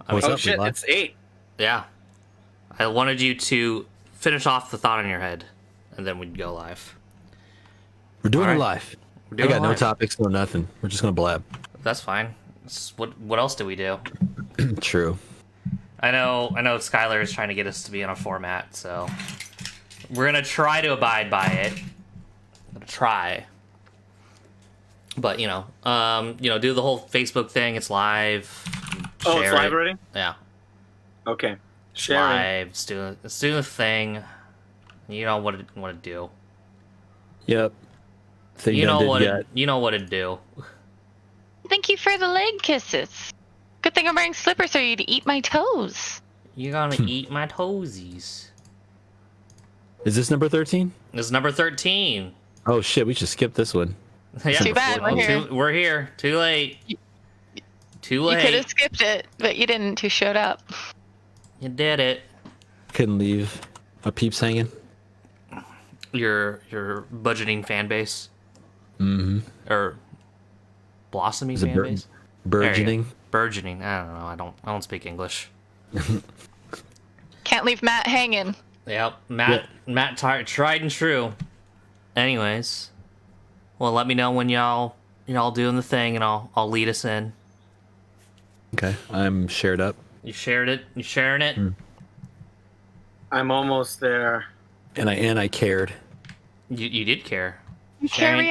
Oh shit, it's 8. Yeah. I wanted you to finish off the thought in your head, and then we'd go live. We're doing it live. I got no live. topics, no nothing. We're just gonna blab. That's fine. What else do we do? True. I know Skylar is trying to get us to be on a format, so we're gonna try to abide by it. Try. But do the whole Facebook thing. It's live. Oh, it's live already? Yeah. Okay. It's Sharing. live. Let's do the thing. You know what to do. Yep. You know what to do. Thank you for the leg kisses. Good thing I'm wearing slippers so you'd eat my toes. You're gonna eat my toesies. Is this number 13? This is number 13. Oh shit, we should skip this one. Yeah, Too bad, we're here. We're here. Too late. Too late. You could have skipped it, but you didn't. You showed up. You did it. Couldn't leave my peeps hanging. Your budgeting fan base. Mm-hmm. Or blossoming Is it fan base. burgeoning? Burgeoning. I don't know. I don't speak English. Can't leave Matt hanging. Yep. Matt tried and true. Anyways, well, let me know when y'all doing the thing, and I'll lead us in. Okay, I'm shared up. You shared it. You sharing it? I'm almost there. And I cared. You did care. Sharing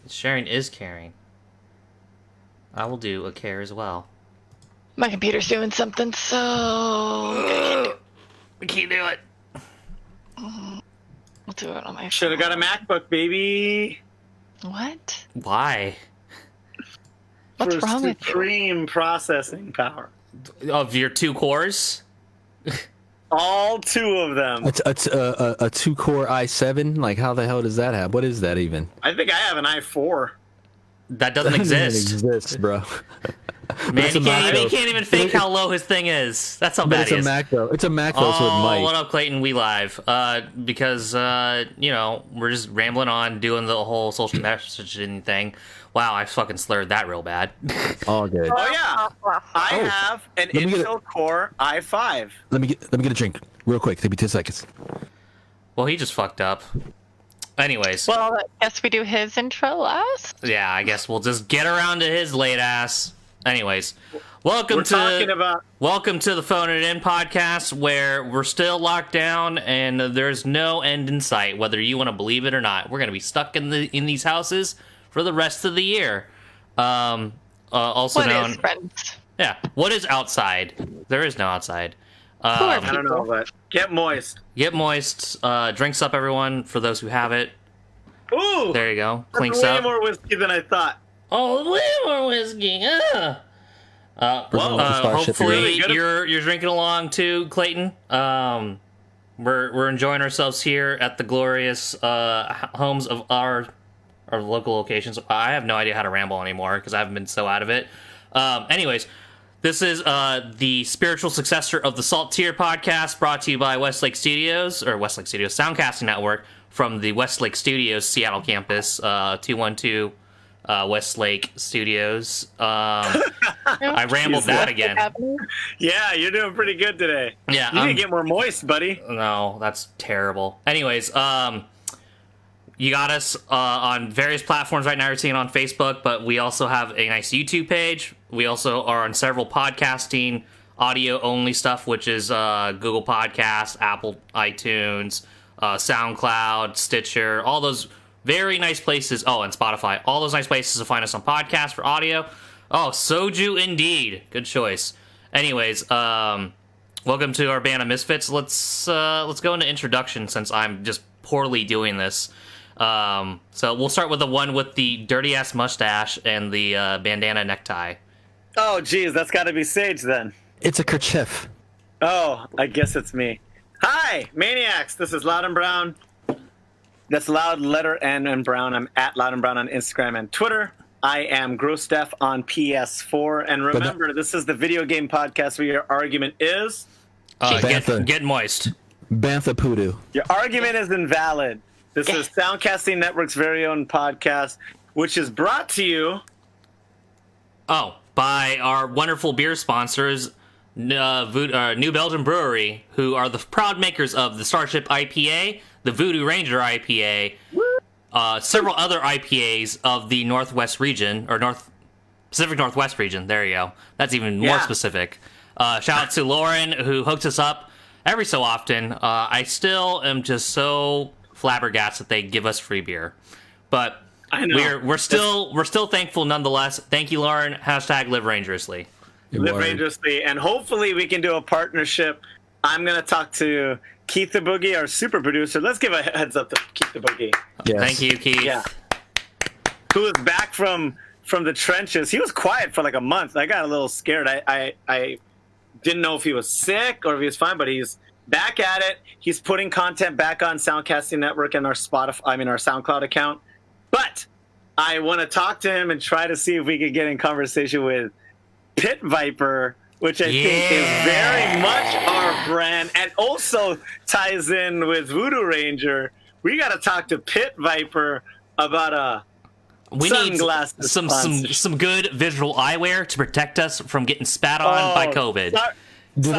Sharing is caring. I will do a care as well. My computer's doing something, so We can't do it. I'll do it on my phone. Should have got a MacBook, baby. What? Why? What's For wrong with you? supreme processing power. Of your 2 cores? All 2 of them. It's a 2-core i7. Like, how the hell does that happen? What is that even? I think I have an i4. That doesn't exist. Exists, bro. Man, it's a he Mac, though. can't even think how low his thing is. That's how But bad it's he a is. Mac though. It's a Mac though, so it might. What up, Clayton? We live. Because we're just rambling on, doing the whole social messaging thing. Wow, I fucking slurred that real bad. All good. Oh yeah, I have an Intel Core i5. Let me get a drink real quick. Take me 10 seconds. Well, he just fucked up. Anyways. Well, I guess we do his intro last. Yeah, I guess we'll just get around to his late ass. Anyways, welcome to the Phone It In podcast, where we're still locked down and there's no end in sight, whether you want to believe it or not. We're gonna be stuck in these houses for the rest of the year. Also what known, is, friends? Yeah. What is outside? There is no outside. I don't know, but get moist. Get moist. Drinks up, everyone. For those who have it. Ooh, there you go. Clinks that's way up. more whiskey than I thought. Oh, way more whiskey. Hopefully you're drinking along too, Clayton. We're enjoying ourselves here at the glorious homes of our local locations. I have no idea how to ramble anymore because I haven't been so out of it. Anyways, this is the spiritual successor of the Salt Tier podcast, brought to you by Westlake Studios Soundcasting Network from the Westlake Studios Seattle campus, 212 Westlake Studios. I rambled that again. Yeah, you're doing pretty good today. Yeah, you need to get more moist, buddy. No, that's terrible. Anyways, you got us on various platforms right now. You're seeing on Facebook, but we also have a nice YouTube page. We also are on several podcasting audio only stuff, which is Google Podcasts, Apple iTunes, SoundCloud, Stitcher, all those very nice places. Oh, and Spotify. All those nice places to find us on podcasts for audio. Oh, Soju indeed. Good choice. Anyways, welcome to our band of misfits. Let's go into introduction since I'm just poorly doing this. So we'll start with the one with the dirty ass mustache and the bandana necktie. Oh, geez, that's got to be Sage then. It's a kerchief. Oh, I guess it's me. Hi, Maniacs. This is Loud and Brown. That's Loud, letter N, and Brown. I'm at Loud and Brown on Instagram and Twitter. I am GrowSteff on PS4. And remember, this is the video game podcast where your argument is... get moist. Bantha Poodoo. Your argument is invalid. This is Soundcasting Network's very own podcast, which is brought to you... Oh, by our wonderful beer sponsors, New Belgium Brewery, who are the proud makers of the Starship IPA, the VOODOO Ranger IPA, several other IPAs of the Northwest region, or Pacific Northwest region. There you go. That's even more specific. Shout out to Lauren, who hooks us up every so often. I still am just so flabbergasted that they give us free beer, but I know. we're still thankful nonetheless. Thank you, Lauren. # Live Rangerously. Live Rangerously, and hopefully we can do a partnership. I'm gonna talk to Keith the Boogie, our super producer. Let's give a heads up to Keith the Boogie. Yes. Thank you, Keith. Yeah. Who is back from the trenches. He was quiet for like a month. I got a little scared. I didn't know if he was sick or if he was fine, but he's back at it. He's putting content back on Soundcasting Network and our SoundCloud account. But I want to talk to him and try to see if we could get in conversation with Pit Viper, which I think is very much our brand, and also ties in with VOODOO Ranger. We got to talk to Pit Viper about we need some good visual eyewear to protect us from getting spat on by COVID. Do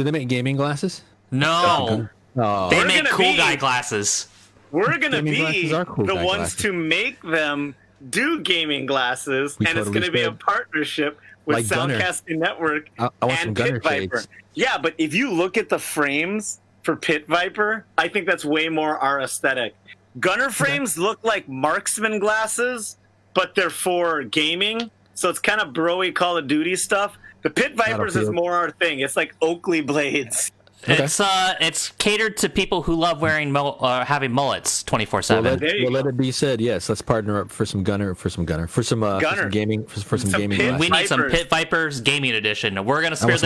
they make gaming glasses? No. Oh. They make cool guy glasses. We're going to be cool the ones glasses. to make them do gaming glasses, and it's going to be a partnership with like Soundcasting Network I want some and Gunner Pit Viper. shades. Yeah, but if you look at the frames for Pit Viper, I think that's way more our aesthetic. Gunner frames look like marksman glasses, but they're for gaming, so it's kind of bro-y Call of Duty stuff. The Pit Vipers is more our thing. It's like Oakley blades. Okay. It's catered to people who love wearing having mullets 24/7. Let it be said. Yes, let's partner up for some gaming glasses. We need some Pit Vipers gaming edition. We're gonna spear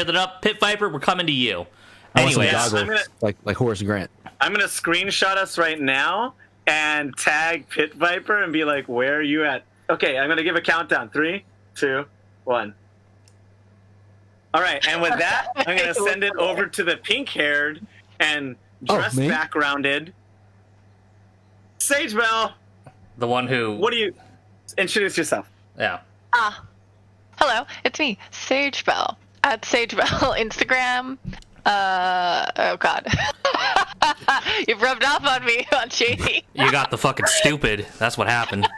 that up. Pit Viper, we're coming to you. Anyways, like Horace Grant. I'm gonna screenshot us right now and tag Pit Viper and be like, "Where are you at?" Okay, I'm gonna give a countdown. 3, 2, 1. All right, and with that, I'm going to send it over to the pink-haired and dress-backgrounded Sage Bell. The one who... What do you... Introduce yourself. Yeah. Hello, it's me, Sage Bell, at Sage Bell Instagram. Oh, God. You've rubbed off on me, on Shady. You got the fucking stupid. That's what happened.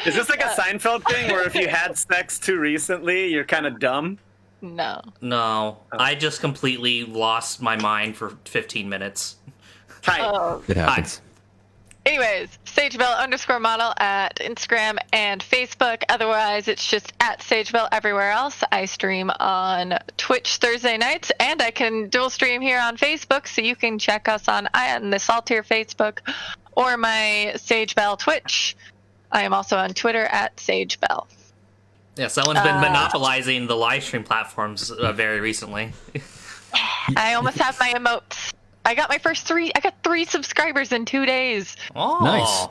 Is this like a Seinfeld thing where if you had sex too recently, you're kind of dumb? No. No. I just completely lost my mind for 15 minutes. Hi. It happens. Anyways, SageBell_model at Instagram and Facebook. Otherwise, it's just at SageBell everywhere else. I stream on Twitch Thursday nights, and I can dual stream here on Facebook, so you can check us on the Saltier Facebook or my SageBell Twitch. I am also on Twitter at SageBell. Yeah, someone's been monopolizing the live stream platforms very recently. I almost have my emotes. I got my first 3. I got 3 subscribers in 2 days. Oh, nice.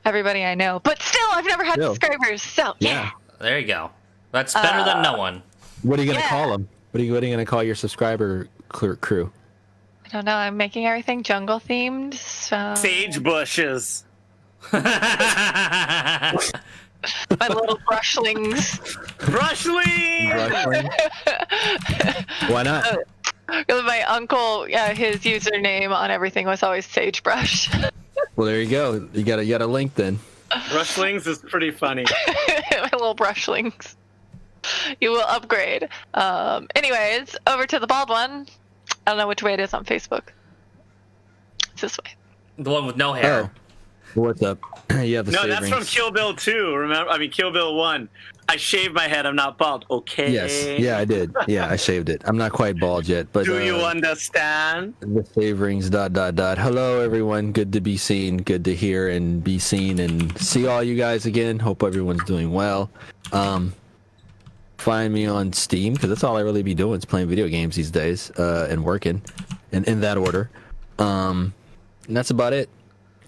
Everybody I know, but still, I've never had subscribers. So yeah. There you go. That's better than no one. What are you gonna call them? What are you gonna call your subscriber crew? I don't know. I'm making everything jungle themed. So Sage bushes. my little brushlings. Brushling. Why not? My uncle, his username on everything was always Sagebrush. Well, there you go. You got a link then. Brushlings is pretty funny. My little brushlings. You will upgrade. Anyways, over to the bald one. I don't know which way it is on Facebook. It's this way. The one with no hair. Oh. What's up? You have the No, that's from Kill Bill 2. Remember? I mean, Kill Bill 1. I shaved my head. I'm not bald. Okay. Yes. Yeah, I did. Yeah, I shaved it. I'm not quite bald yet, but do you understand? The save rings ... Hello, everyone. Good to be seen. Good to hear and be seen and see all you guys again. Hope everyone's doing well. Find me on Steam because that's all I really be doing is playing video games these days and working, and in that order. And that's about it.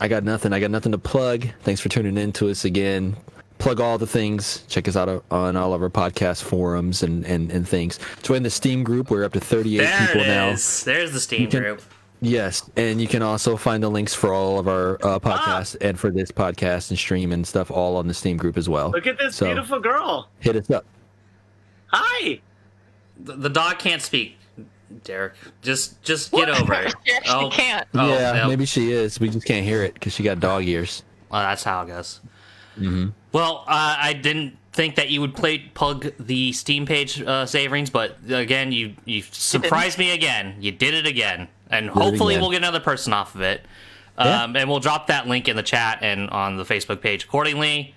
I got nothing to plug. Thanks for tuning in to us again. Plug all the things. Check us out on all of our podcast forums and things. Join the Steam group. We're up to 38 people now. There's the Steam group. Yes, and you can also find the links for all of our podcasts and for this podcast and stream and stuff all on the Steam group as well. Look at this So, beautiful girl. hit us up. Hi. The dog can't speak, Derek. Just get over it. She actually can't. Oh, yeah, yep. maybe she is. We just can't hear it because she got dog ears. Well, that's how it goes. Mm-hmm. Well, I didn't think that you would plug the Steam page, Saverings, but again, you surprised me again. You did it again. And hopefully we'll get another person off of it. And we'll drop that link in the chat and on the Facebook page accordingly.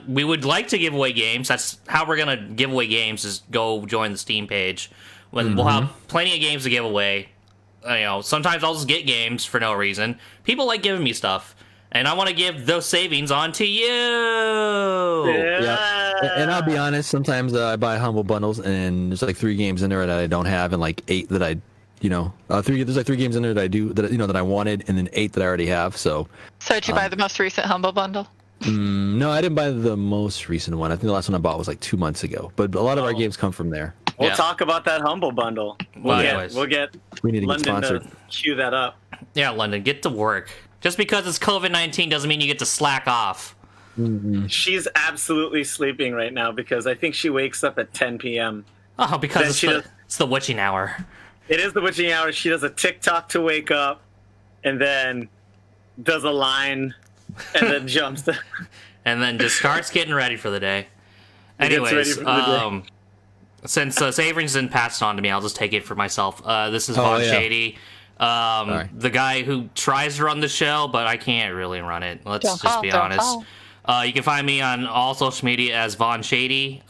We would like to give away games. That's how we're going to give away games, is go join the Steam page. When we'll have plenty of games to give away. Sometimes I'll just get games for no reason. People like giving me stuff. And I want to give those savings on to you. Yeah. And I'll be honest, sometimes I buy Humble Bundles and there's like 3 games in there that I don't have and like 8 that I there's like 3 games in there that I do that I wanted, and then 8 that I already have. So did you buy the most recent Humble Bundle? no, I didn't buy the most recent one. I think the last one I bought was like 2 months ago. But a lot of our games come from there. We'll talk about that Humble Bundle. We'll get We need to get London sponsored. to cue that up. Yeah, London, get to work. Just because it's COVID-19 doesn't mean you get to slack off. She's absolutely sleeping right now because I think she wakes up at 10 p.m. Oh, because it's the witching hour. It is the witching hour. She does a TikTok to wake up and then does a line and then jumps. And then just starts getting ready for the day. Gets ready Anyways, for the day. since Saverings didn't pass it on to me, I'll just take it for myself. This is Von Shady. The guy who tries to run the show, but I can't really run it. Let's just be honest. You can find me on all social media as Von Shady,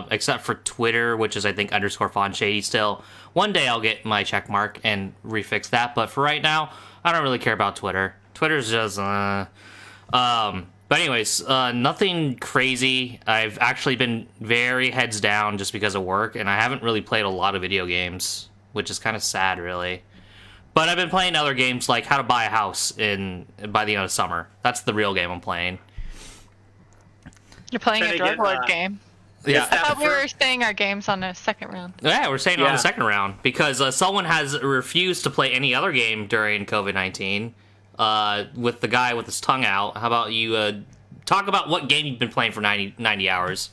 except for Twitter, which is I think _Von Shady still. One day I'll get my check mark and refix that, but for right now, I don't really care about Twitter. Twitter's just but anyways, nothing crazy. I've actually been very heads down just because of work, and I haven't really played a lot of video games, which is kind of sad, really. But I've been playing other games like How to Buy a House by the end of summer. That's the real game I'm playing. You're playing a drug lord game. Yeah, I thought we were saying our games on the second round. Yeah, we're saying on the second round because someone has refused to play any other game during COVID-19 with the guy with his tongue out. How about you talk about what game you've been playing for 90 hours?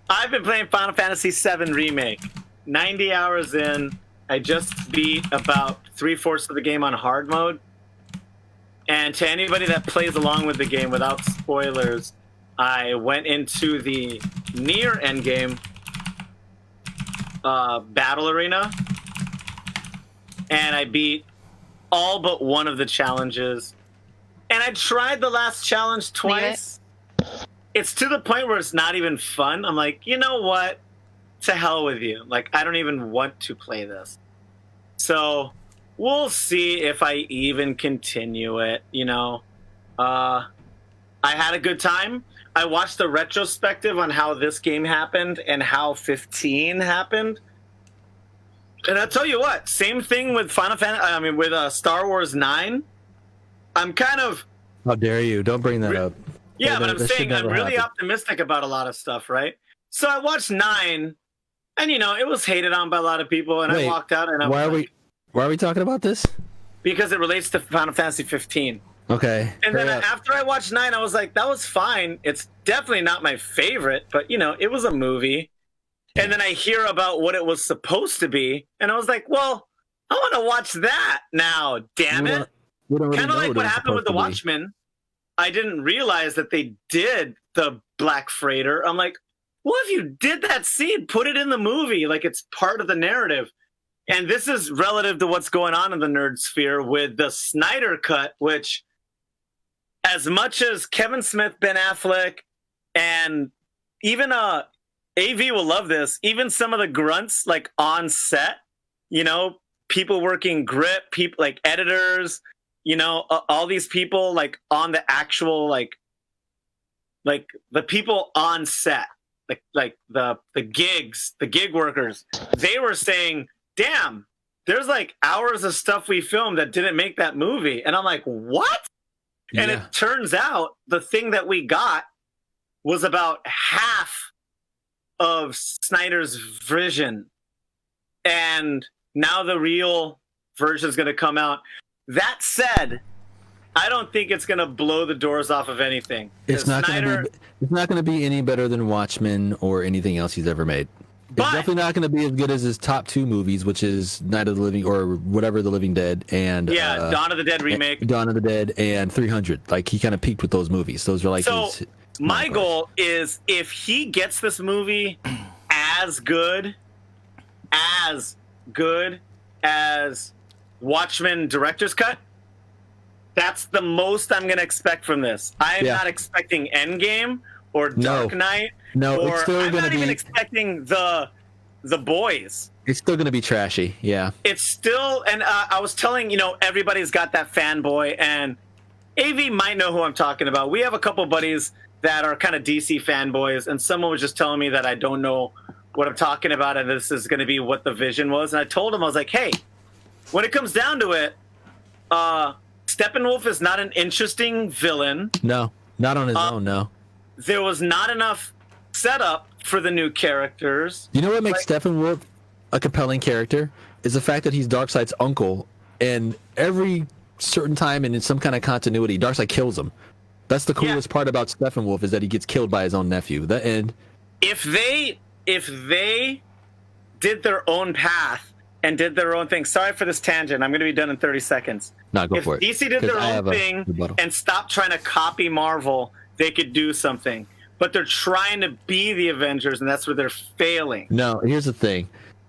I've been playing Final Fantasy VII Remake. 90 hours in. I just beat about 3/4 of the game on hard mode. And to anybody that plays along with the game without spoilers, I went into the near end game battle arena, and I beat all but one of the challenges. And I tried the last challenge twice. It's to the point where it's not even fun. I'm like, you know what? To hell with you. Like, I don't even want to play this. So we'll see if I even continue it, I had a good time. I watched the retrospective on how this game happened and how 15 happened. And I'll tell you what, same thing with with Star Wars 9. I'm kind of... How dare you? Don't bring that up. Yeah, but I'm that saying I'm really happen. optimistic about a lot of stuff, right? So I watched 9, and it was hated on by a lot of people, and I walked out, and I was why are we talking about this? because it relates to Final Fantasy 15. Okay. And then after I watched 9, I was like, that was fine. It's definitely not my favorite, but, it was a movie. And then I hear about what it was supposed to be, and I was like, well, I want to watch that now, damn it. Kind of like what happened with The Watchmen. I didn't realize that they did the Black Freighter. I'm like, well, if you did that scene, put it in the movie. Like, it's part of the narrative. And this is relative to what's going on in the nerd sphere with the Snyder Cut, which, as much as Kevin Smith, Ben Affleck, and even AV will love this, even some of the grunts, like, on set, people working grip, people like editors, all these people, like, on the actual, like the people on set, like the gig workers, they were saying, damn, there's like hours of stuff we filmed that didn't make that movie. And I'm like, what? Yeah. And it turns out the thing that we got was about half of Snyder's vision. And now the real version is going to come out. That said, I don't think it's going to blow the doors off of anything. It's not going to be any better than Watchmen or anything else he's ever made. It's definitely not going to be as good as his top 2 movies, which is Night of the Living or whatever, The Living Dead, and Dawn of the Dead remake, Dawn of the Dead, and 300. Like, he kind of peaked with those movies. Those are like his my goal is, if he gets this movie as good as Watchmen director's cut, that's the most I'm going to expect from this. I am not expecting Endgame or Dark Knight. No, or it's still I'm going to not be. even expecting the Boys. It's still going to be trashy. Yeah. It's still, and I was telling, everybody's got that fanboy, and AV might know who I'm talking about. We have a couple buddies that are kind of DC fanboys, and someone was just telling me that I don't know what I'm talking about, and this is going to be what the vision was. And I told him, I was like, hey, when it comes down to it, Steppenwolf is not an interesting villain. No, not on his own. No, there was not enough setup for the new characters. You know what makes Steppenwolf a compelling character is the fact that he's Darkseid's uncle, and every certain time and in some kind of continuity, Darkseid kills him. That's the coolest part about Steppenwolf, is that he gets killed by his own nephew. If they did their own path and did their own thing. Sorry for this tangent. I'm going to be done in 30 seconds. No, go for it. If DC did their own thing and stopped trying to copy Marvel, they could do something. But they're trying to be the Avengers, and that's where they're failing. No, here's the thing.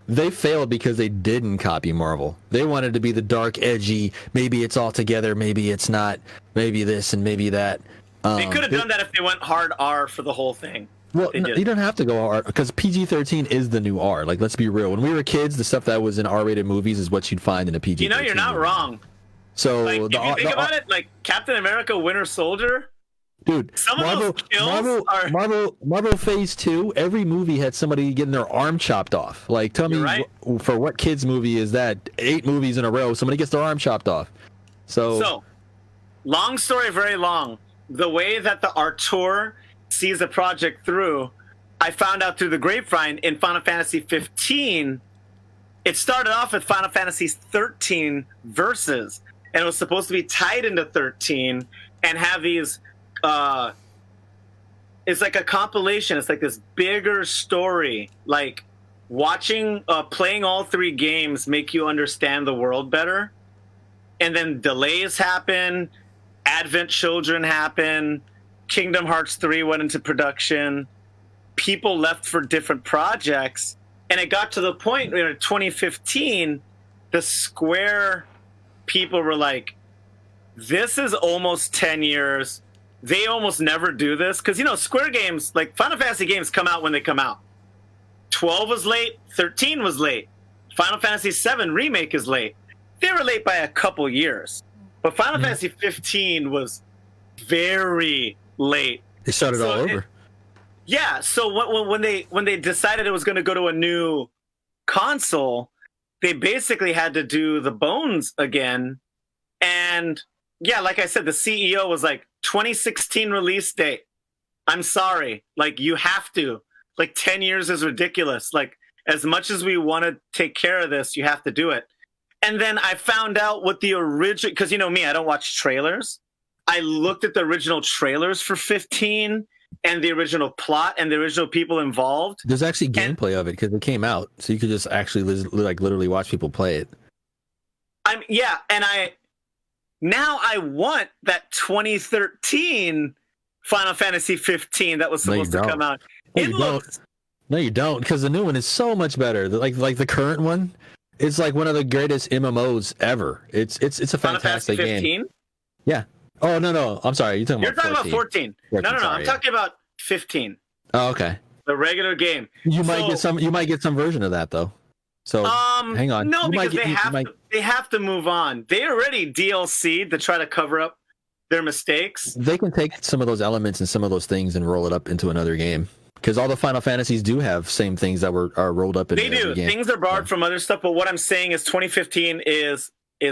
They failed because they didn't copy Marvel. They wanted to be the dark, edgy, maybe it's all together, maybe it's not, maybe this and maybe that. They could have done that if they went hard R for the whole thing. Well, you don't have to go R, because PG-13 is the new R. Like, let's be real. When we were kids, the stuff that was in R-rated movies is what you'd find in a PG-13 you're not movie. wrong. So, like, if you think about it, like Captain America Winter Soldier, dude, Marvel Phase 2, every movie had somebody getting their arm chopped off. Like, tell me, for what kids movie is that? 8 movies in a row, somebody gets their arm chopped off. So long story very long. The way that the auteur sees a project through, I found out through the grapevine in Final Fantasy 15, it started off with Final Fantasy 13 verses, and it was supposed to be tied into 13 and have these it's like a compilation. It's like this bigger story. Like watching, playing all 3 games make you understand the world better. And then delays happen, Advent Children happen, Kingdom Hearts 3 went into production, people left for different projects, and it got to the point where in 2015, the Square people were like, this is almost 10 years. They almost never do this. Because, Square games, like Final Fantasy games come out when they come out. 12 was late, 13 was late. Final Fantasy VII Remake is late. They were late by a couple years. But Final Fantasy 15 was very late. They started all over. So when they decided it was going to go to a new console, they basically had to do the bones again. And like I said, the CEO was like, 2016 release date. I'm sorry. Like, you have to. Like, 10 years is ridiculous. Like, as much as we want to take care of this, you have to do it. And then I found out what the original, because me, I don't watch trailers. I looked at the original trailers for 15 and the original plot and the original people involved. There's actually gameplay of it because it came out, so you could just actually literally watch people play it. Now I want that 2013 Final Fantasy 15 that was supposed to come out. No, you don't, because the new one is so much better. Like the current one, it's like one of the greatest MMOs ever. It's a fantastic game. 15? Yeah. Oh no, I'm sorry. You're talking about 14. No. I'm talking about 15. Oh, okay. The regular game. You might get some version of that though. So hang on. No, because they have to move on. They already DLC'd to try to cover up their mistakes. They can take some of those elements and some of those things and roll it up into another game. Because all the Final Fantasies do have same things that are rolled up into They do. Game. Things are borrowed from other stuff, but what I'm saying is 2015 is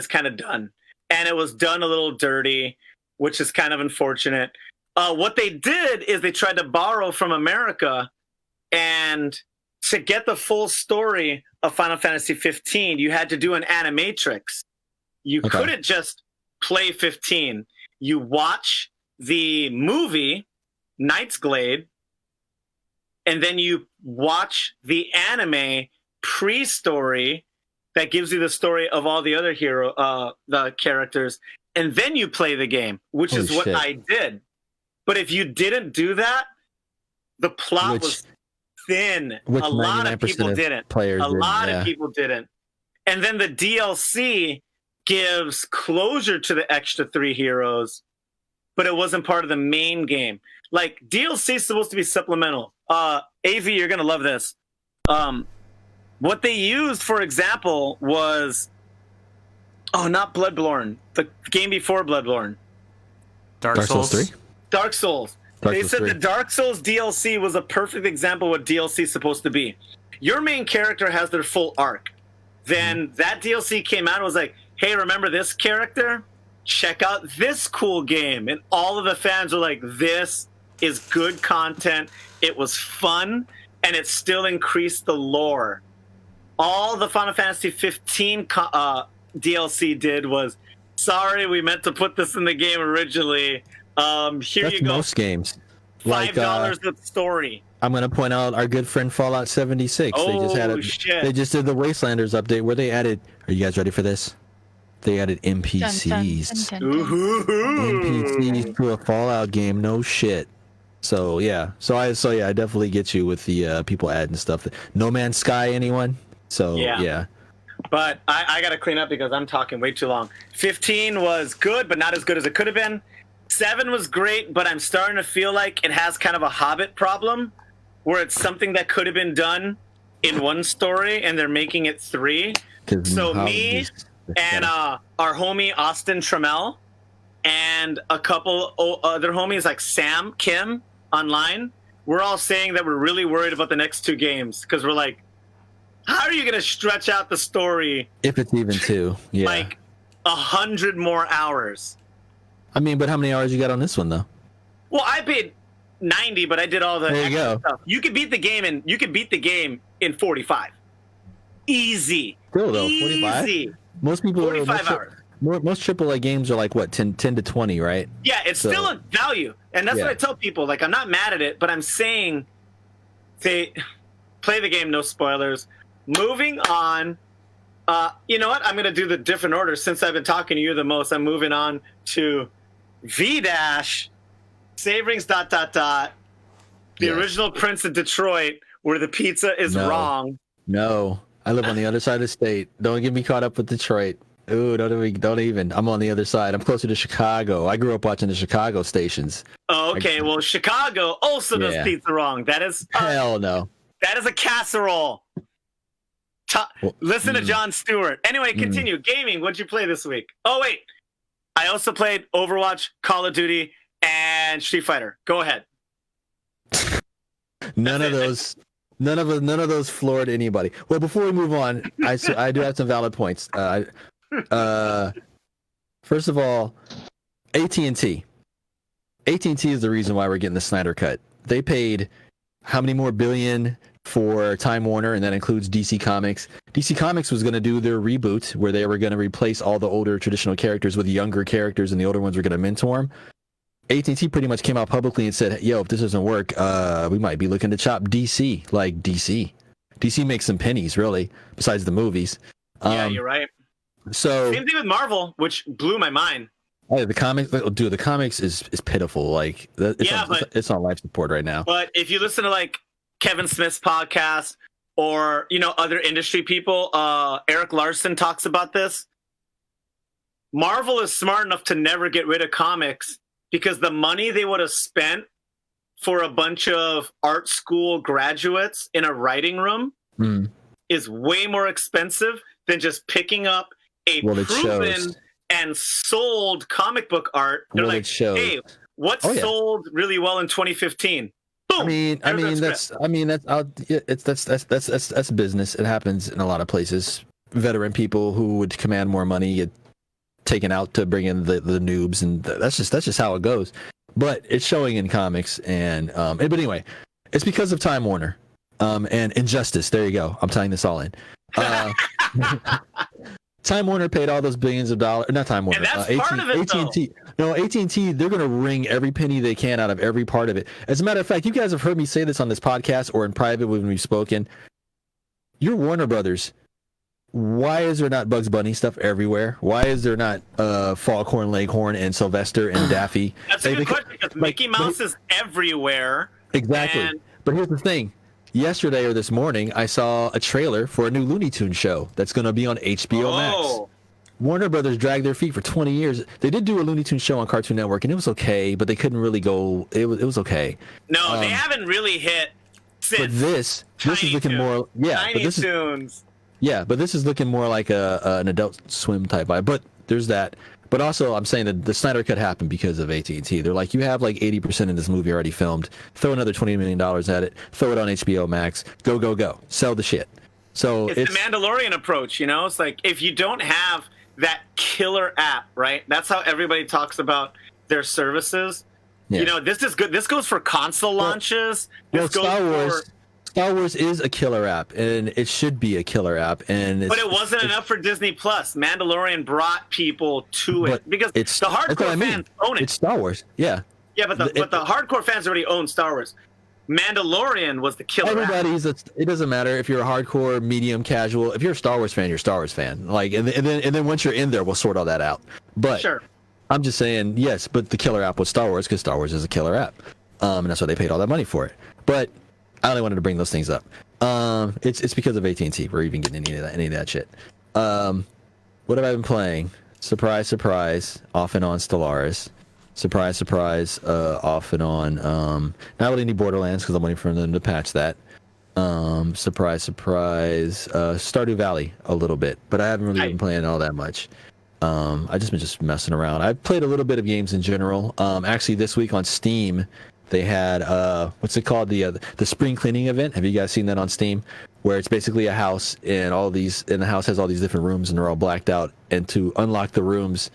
kind of done. And it was done a little dirty, which is kind of unfortunate. What they did is they tried to borrow from America and to get the full story of Final Fantasy 15, you had to do an animatrix. You couldn't just play 15. You watch the movie Knight's Glade, and then you watch the anime pre-story that gives you the story of all the other the characters, and then you play the game, which is what I did. But if you didn't do that, the plot was thin. A lot of people didn't. A lot of people didn't. And then the DLC gives closure to the extra 3 heroes, but it wasn't part of the main game. Like, DLC is supposed to be supplemental. AV, you're going to love this. What they used, for example, was... Oh, not Bloodborne. The game before Bloodborne. Dark Souls 3? Dark Souls. They said the Dark Souls DLC was a perfect example of what DLC is supposed to be. Your main character has their full arc. Then that DLC came out and was like, hey, remember this character? Check out this cool game. And all of the fans were like, this is good content. It was fun, and it still increased the lore. All the Final Fantasy 15 DLC did was, sorry, we meant to put this in the game originally. Here you go. Most games. $5 with story. I'm going to point out our good friend Fallout 76. Oh, they just had They just did the Wastelanders update where they added. Are you guys ready for this? They added NPCs. Dun, dun, dun, dun, dun. NPCs to a Fallout game. No shit. So yeah. So I definitely get you with the people adding stuff. No Man's Sky, anyone? So yeah. But I got to clean up because I'm talking way too long. 15 was good, but not as good as it could have been. 7 was great, but I'm starting to feel like it has kind of a Hobbit problem, where it's something that could have been done in one story, and they're making it 3. So me and our homie Austin Trammell and a couple other homies like Sam Kim online, we're all saying that we're really worried about the next 2 games because we're like, how are you going to stretch out the story if it's even 2? Yeah, like 100 more hours? I mean, but how many hours you got on this one though? Well, I paid 90, but I did all the extra stuff. You could beat the game in 45. Easy. Still though, 45. Most people 45 hours. Most AAA games are like what, 10 to 20, right? Yeah, it's still a value, and that's what I tell people. Like, I'm not mad at it, but I'm saying they play the game. No spoilers. Moving on. You know what? I'm going to do the different order since I've been talking to you the most. I'm moving on to V-Dash, Saverings ... The original Prince of Detroit, where the pizza is wrong. No, I live on the other side of the state. Don't get me caught up with Detroit. Ooh, don't even. I'm on the other side. I'm closer to Chicago. I grew up watching the Chicago stations. Oh, okay. Well, Chicago also does pizza wrong. That is hell no. That is a casserole. Listen to Jon Stewart. Anyway, continue. Gaming, what'd you play this week? Oh, wait. I also played Overwatch, Call of Duty, and Street Fighter. Go ahead. None of those floored anybody. Well, before we move on, I do have some valid points. First of all, AT&T. AT&T is the reason why we're getting the Snyder Cut. They paid how many more billion for Time Warner, and that includes DC Comics. DC Comics was going to do their reboot where they were going to replace all the older traditional characters with younger characters, and the older ones were going to mentor them. AT&T pretty much came out publicly and said, yo, if this doesn't work, we might be looking to chop DC. Like, DC makes some pennies, really, besides the movies. Yeah, you're right. So same thing with Marvel, which blew my mind. Oh, the comics is pitiful. Like, it's on life support right now. But if you listen to like Kevin Smith's podcast or other industry people, Eric Larson talks about this. Marvel is smart enough to never get rid of comics because the money they would have spent for a bunch of art school graduates in a writing room is way more expensive than just picking up a proven and sold comic book art. They're like, hey, what sold really well in 2015? Boom. That's business. It happens in a lot of places. Veteran people who would command more money get taken out to bring in the noobs, and that's just how it goes. But it's showing in comics, and but anyway, it's because of Time Warner. And Injustice. There you go. I'm tying this all in. Time Warner paid all those billions of dollars. Not Time Warner. And that's part of it, AT&T. No, AT&T. They're gonna wring every penny they can out of every part of it. As a matter of fact, you guys have heard me say this on this podcast or in private when we've spoken. You're Warner Brothers. Why is there not Bugs Bunny stuff everywhere? Why is there not Foghorn Leghorn and Sylvester and Daffy? That's a good question because Mickey Mouse is everywhere. Exactly. And but here's the thing. Yesterday or this morning, I saw a trailer for a new Looney Tunes show that's going to be on HBO Max. Warner Brothers dragged their feet for 20 years. They did do a Looney Tunes show on Cartoon Network, and it was okay, but they couldn't really go. It was okay. No, they haven't really hit. But this is looking more. Yeah, Tiny but this Toons. but this is looking more like an Adult Swim type vibe. But there's that. But also, I'm saying that the Snyder Cut happened because of AT&T. They're like, you have like 80% of this movie already filmed. Throw another $20 million at it. Throw it on HBO Max. Go, go, go. Sell the shit. So It's the Mandalorian approach, you know? It's like, if you don't have that killer app, right? That's how everybody talks about their services. Yeah. You know, this is good. This goes for console launches. This goes Star Wars is a killer app, and it should be a killer app. But it wasn't enough for Disney Plus. Mandalorian brought people to it because the hardcore fans own it. It's Star Wars, yeah. Yeah, but the hardcore fans already own Star Wars. Mandalorian was the killer app. It doesn't matter if you're a hardcore, medium, casual. If you're a Star Wars fan, you're a Star Wars fan. Like, and then once you're in there, we'll sort all that out. But sure. I'm just saying, yes, but the killer app was Star Wars because Star Wars is a killer app, and that's why they paid all that money for it. But I only wanted to bring those things up. It's because of AT&T. We're even getting any of that shit. What have I been playing? Surprise, surprise. Off and on Stellaris. Surprise, surprise. Off and on. Not really any Borderlands because I'm waiting for them to patch that. Surprise, surprise. Stardew Valley a little bit, but I haven't really been playing all that much. I've just been messing around. I've played a little bit of games in general. Actually, this week on Steam, they had what's it called, the spring cleaning event. Have you guys seen that on Steam? Where it's basically a house and the house has all these different rooms and they're all blacked out. And to unlock the rooms,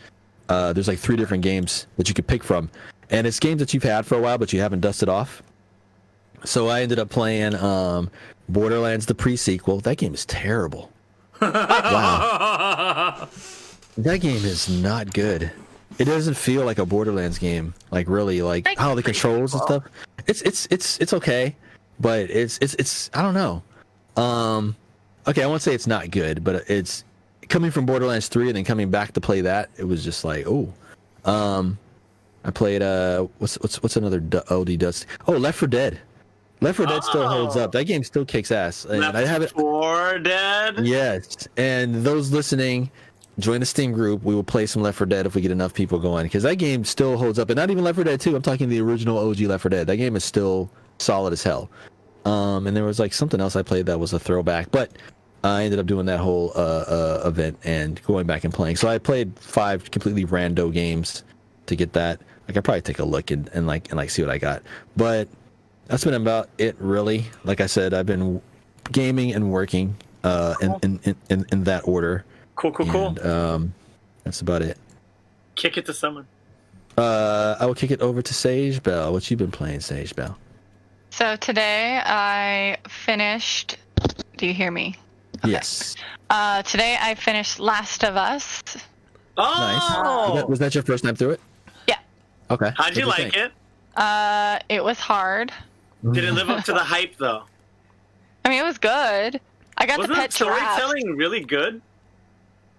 there's like 3 different games that you could pick from, and it's games that you've had for a while but you haven't dusted off. So I ended up playing Borderlands the pre-sequel. That game is terrible. Wow, that game is not good. It doesn't feel like a Borderlands game, like really, like how the controls and stuff. It's okay, but it's I don't know. Okay, I won't say it's not good, but it's coming from Borderlands 3 and then coming back to play that. It was just like, oh. I played what's another oldie dust? Oh, Left 4 Dead. Left 4 Dead still holds up. That game still kicks ass. And I haven't. 4 Dead. Yes, and those listening, join the Steam group. We will play some Left 4 Dead if we get enough people going, because that game still holds up. And not even Left 4 Dead 2. I'm talking the original OG Left 4 Dead. That game is still solid as hell. And there was like something else I played that was a throwback, but I ended up doing that whole event and going back and playing. So I played 5 completely rando games to get that. I could probably take a look and see what I got. But that's been about it, really. Like I said, I've been gaming and working in that order. Cool. And, that's about it. Kick it to someone. I will kick it over to Sage Bell. What you been playing, Sage Bell? So today I finished. Do you hear me? Okay. Yes. Today I finished Last of Us. Oh, nice. Was that your first time through it? Yeah. Okay. How'd you like it? It was hard. Did it live up to the hype, though? I mean, it was good. I got Wasn't the pet the giraffes. storytelling really good?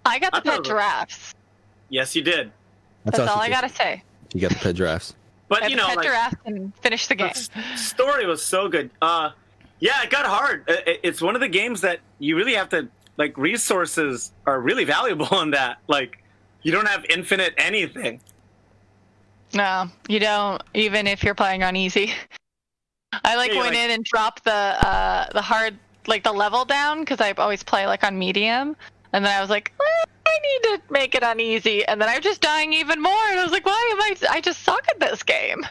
I got the pet giraffes. Yes, you did. That's all I gotta say. You got the pet giraffes. But I you know, pet giraffes and finish the game. the story was so good. Yeah, it got hard. It's one of the games that you really have to, like, resources are really valuable in that. Like, you don't have infinite anything. No, you don't. Even if you're playing on easy. I went in and dropped the hard, like, the level down, because I always play like on medium, and then I was like, I need to make it on easy, and then I'm just dying even more, and I was like, why am I just suck at this game.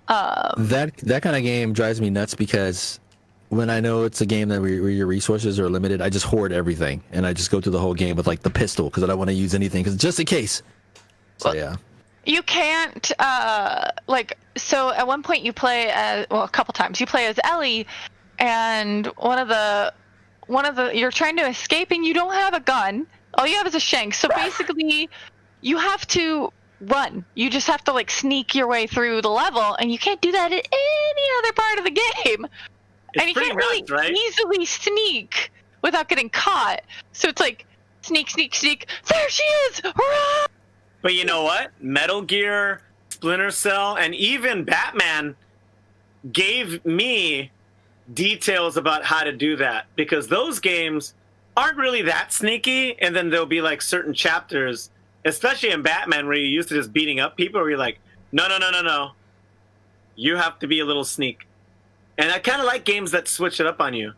That kind of game drives me nuts, because when I know it's a game that where your resources are limited, I just hoard everything and I just go through the whole game with like the pistol because I don't want to use anything, because just in case. So yeah. You can't so at one point you play as, well, a couple times you play as Ellie, and one of the you're trying to escape and you don't have a gun. All you have is a shank. So basically, you have to run. You just have to like sneak your way through the level, and you can't do that in any other part of the game. And you can't really easily sneak without getting caught. So it's like sneak, sneak, sneak. There she is! Hurrah! But you know what? Metal Gear, Splinter Cell, and even Batman gave me details about how to do that, because those games aren't really that sneaky, and then there'll be like certain chapters, especially in Batman, where you're used to just beating up people, where you're like, no. You have to be a little sneak. And I kind of like games that switch it up on you.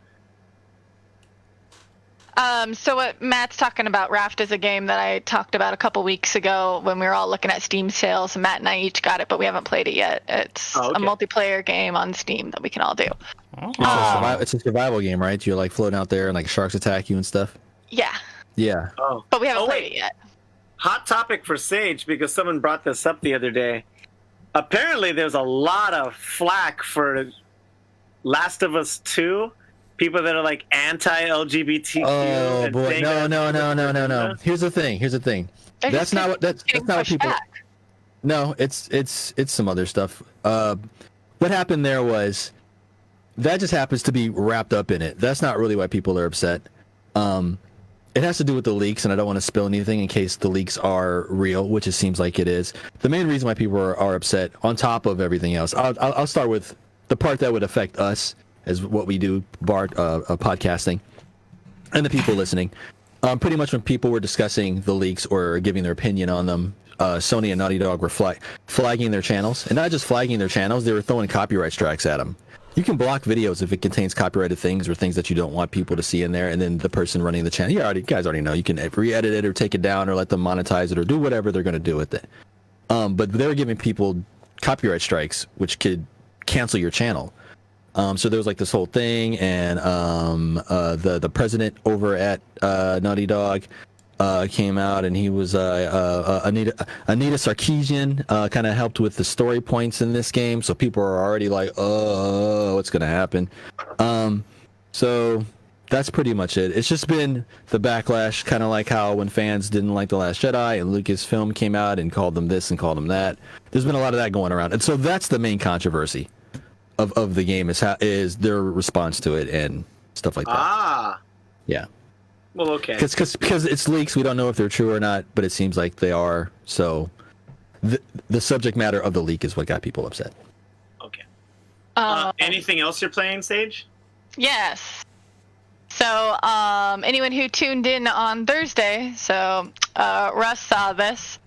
So what Matt's talking about, Raft, is a game that I talked about a couple weeks ago when we were all looking at Steam sales. Matt and I each got it, but we haven't played it yet. It's a multiplayer game on Steam that we can all do. It's a survival game, right? You're like floating out there and like sharks attack you and stuff. Yeah. Yeah. Oh. But we haven't played it yet. Hot topic for Sage, because someone brought this up the other day. Apparently, there's a lot of flack for Last of Us 2. People that are like anti-LGBTQ. Oh boy, no. Here's the thing. That's not what people. Back. No, it's some other stuff. What happened there was that just happens to be wrapped up in it. That's not really why people are upset. It has to do with the leaks, and I don't want to spill anything in case the leaks are real, which it seems like it is. The main reason why people are upset, on top of everything else, I'll start with the part that would affect us as what we do, podcasting, and the people listening. Pretty much when people were discussing the leaks or giving their opinion on them, Sony and Naughty Dog were flagging their channels, and not just flagging their channels, they were throwing copyright strikes at them. You can block videos if it contains copyrighted things or things that you don't want people to see in there, and then the person running the channel, you guys already know, you can re-edit it or take it down or let them monetize it or do whatever they're going to do with it. But they were giving people copyright strikes, which could cancel your channel. So there was like this whole thing, and the president over at Naughty Dog came out, and he was Anita Sarkeesian kind of helped with the story points in this game, so people are already like, oh, what's gonna happen? So that's pretty much it. It's just been the backlash, kind of like how when fans didn't like The Last Jedi and Lucasfilm came out and called them this and called them that. There's been a lot of that going around, and so that's the main controversy of the game is their response to it and stuff like that. Yeah. Well, okay. Because it's leaks, we don't know if they're true or not, but it seems like they are. So the subject matter of the leak is what got people upset. Okay. Anything else you're playing, Sage? Yes. So anyone who tuned in on Thursday, so Russ saw this.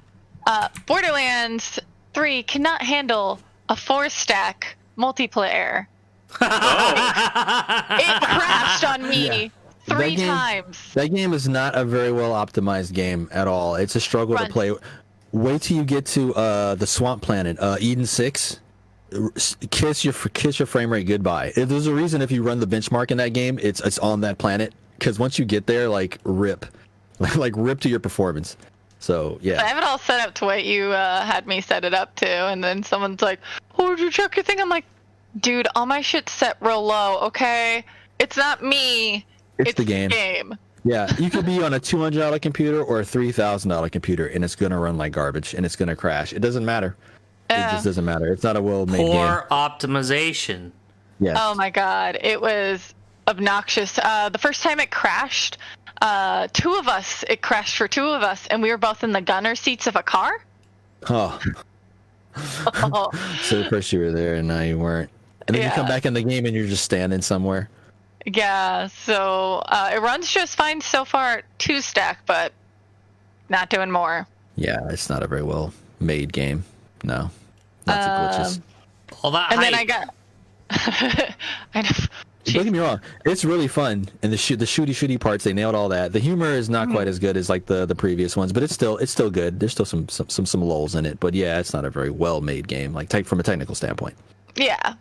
Borderlands 3 cannot handle a 4-stack multiplayer. It crashed on me. Three times. That game is not a very well optimized game at all. It's a struggle to play. Wait till you get to the swamp planet, Eden 6. Kiss your frame rate goodbye. There's a reason if you run the benchmark in that game, it's on that planet. Because once you get there, like rip to your performance. So yeah. I have it all set up to what you had me set it up to, and then someone's like, "Oh, did you check your thing?" I'm like, "Dude, all my shit's set real low. Okay, it's not me." It's the game. Yeah, you could be on a $200 computer or a $3,000 computer, and it's gonna run like garbage, and it's gonna crash. It doesn't matter. It just doesn't matter. It's not a well-made game. Poor optimization. Yes. Oh my god, it was obnoxious. The first time it crashed, it crashed for two of us, and we were both in the gunner seats of a car. Oh. So first you were there, and now you weren't. And then you come back in the game, and you're just standing somewhere. Yeah, so it runs just fine so far, 2-stack, but not doing more. Yeah, it's not a very well made game. No, lots of glitches. All that and hype. then I got. I know. Don't get me wrong, it's really fun, and the shooty parts, they nailed all that. The humor is not quite as good as like the previous ones, but it's still good. There's still some lulls in it, but yeah, it's not a very well made game, like from a technical standpoint. Yeah.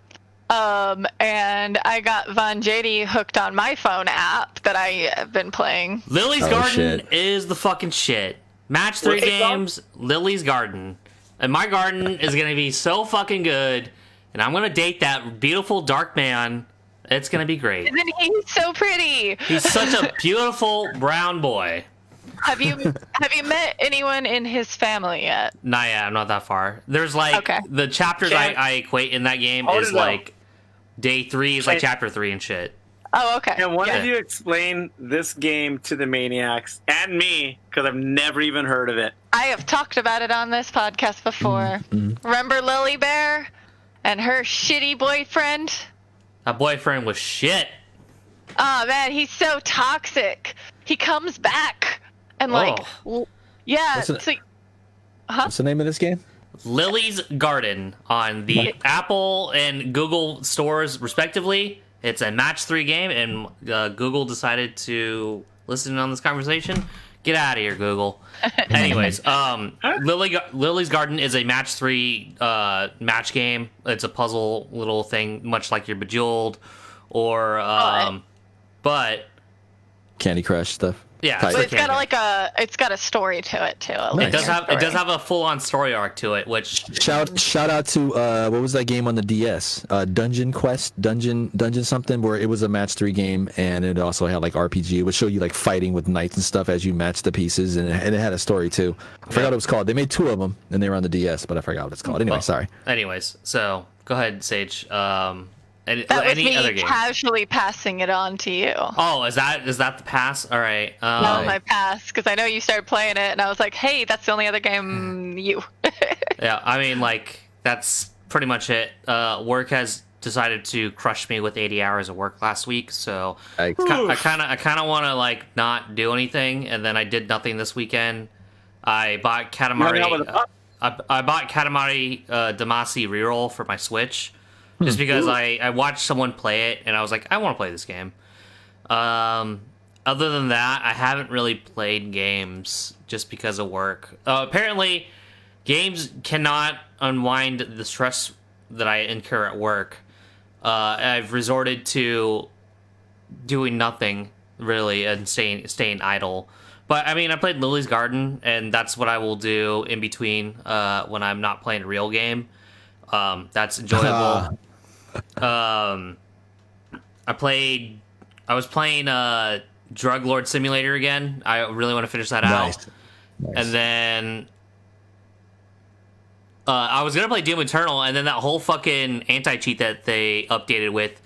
And I got Von JD hooked on my phone app that I have been playing. Lily's Garden is the fucking shit. Match 3 games, Lily's Garden. And my garden is going to be so fucking good. And I'm going to date that beautiful dark man It's gonna be great. Isn't he so pretty? He's such a beautiful brown boy. Have you met anyone in his family yet? Nah, yeah, I'm not that far. There's like the chapters I equate in that game is like day 3 is like chapter 3 and shit. Oh, okay. Can one of you explain this game to the Maniacs and me? Because I've never even heard of it. I have talked about it on this podcast before. Remember Lily Bear and her shitty boyfriend? That boyfriend was shit. Oh man, he's so toxic. He comes back and yeah. What's the name of this game? Lily's Garden on the Apple and Google stores respectively. It's a match 3 game, and Google decided to listen on this conversation. Get out of here, Google. Anyways, Lily's Garden is a match 3 match game. It's a puzzle little thing, much like your Bejeweled, or but Candy Crush stuff. yeah, but it's got a story to it too. It does have a full on story arc to it. Which shout out to what was that game on the DS? Dungeon Quest, Dungeon something, where it was a match 3 game, and it also had like RPG. It would show you like fighting with knights and stuff as you match the pieces, and it had a story too. I forgot what it was called. They made 2 of them, and they were on the DS, but I forgot what it's called. Anyway, sorry. Anyways, so go ahead, Sage. That was any me other game? Casually passing it on to you. Oh, is that the pass? All right. That was my pass, because I know you started playing it, and I was like, hey, that's the only other game you. Yeah, I mean, like, that's pretty much it. Work has decided to crush me with 80 hours of work last week, so I kind of want to, like, not do anything, and then I did nothing this weekend. I bought Katamari... I bought Katamari Damacy Reroll for my Switch. Just because I watched someone play it, and I was like, I want to play this game. Other than that, I haven't really played games just because of work. Apparently, games cannot unwind the stress that I incur at work. I've resorted to doing nothing, really, and staying idle. But, I mean, I played Lily's Garden, and that's what I will do in between when I'm not playing a real game. That's enjoyable. I was playing Drug Lord Simulator again. I really want to finish that out. Nice. And then I was gonna play Doom Eternal, and then that whole fucking anti-cheat that they updated with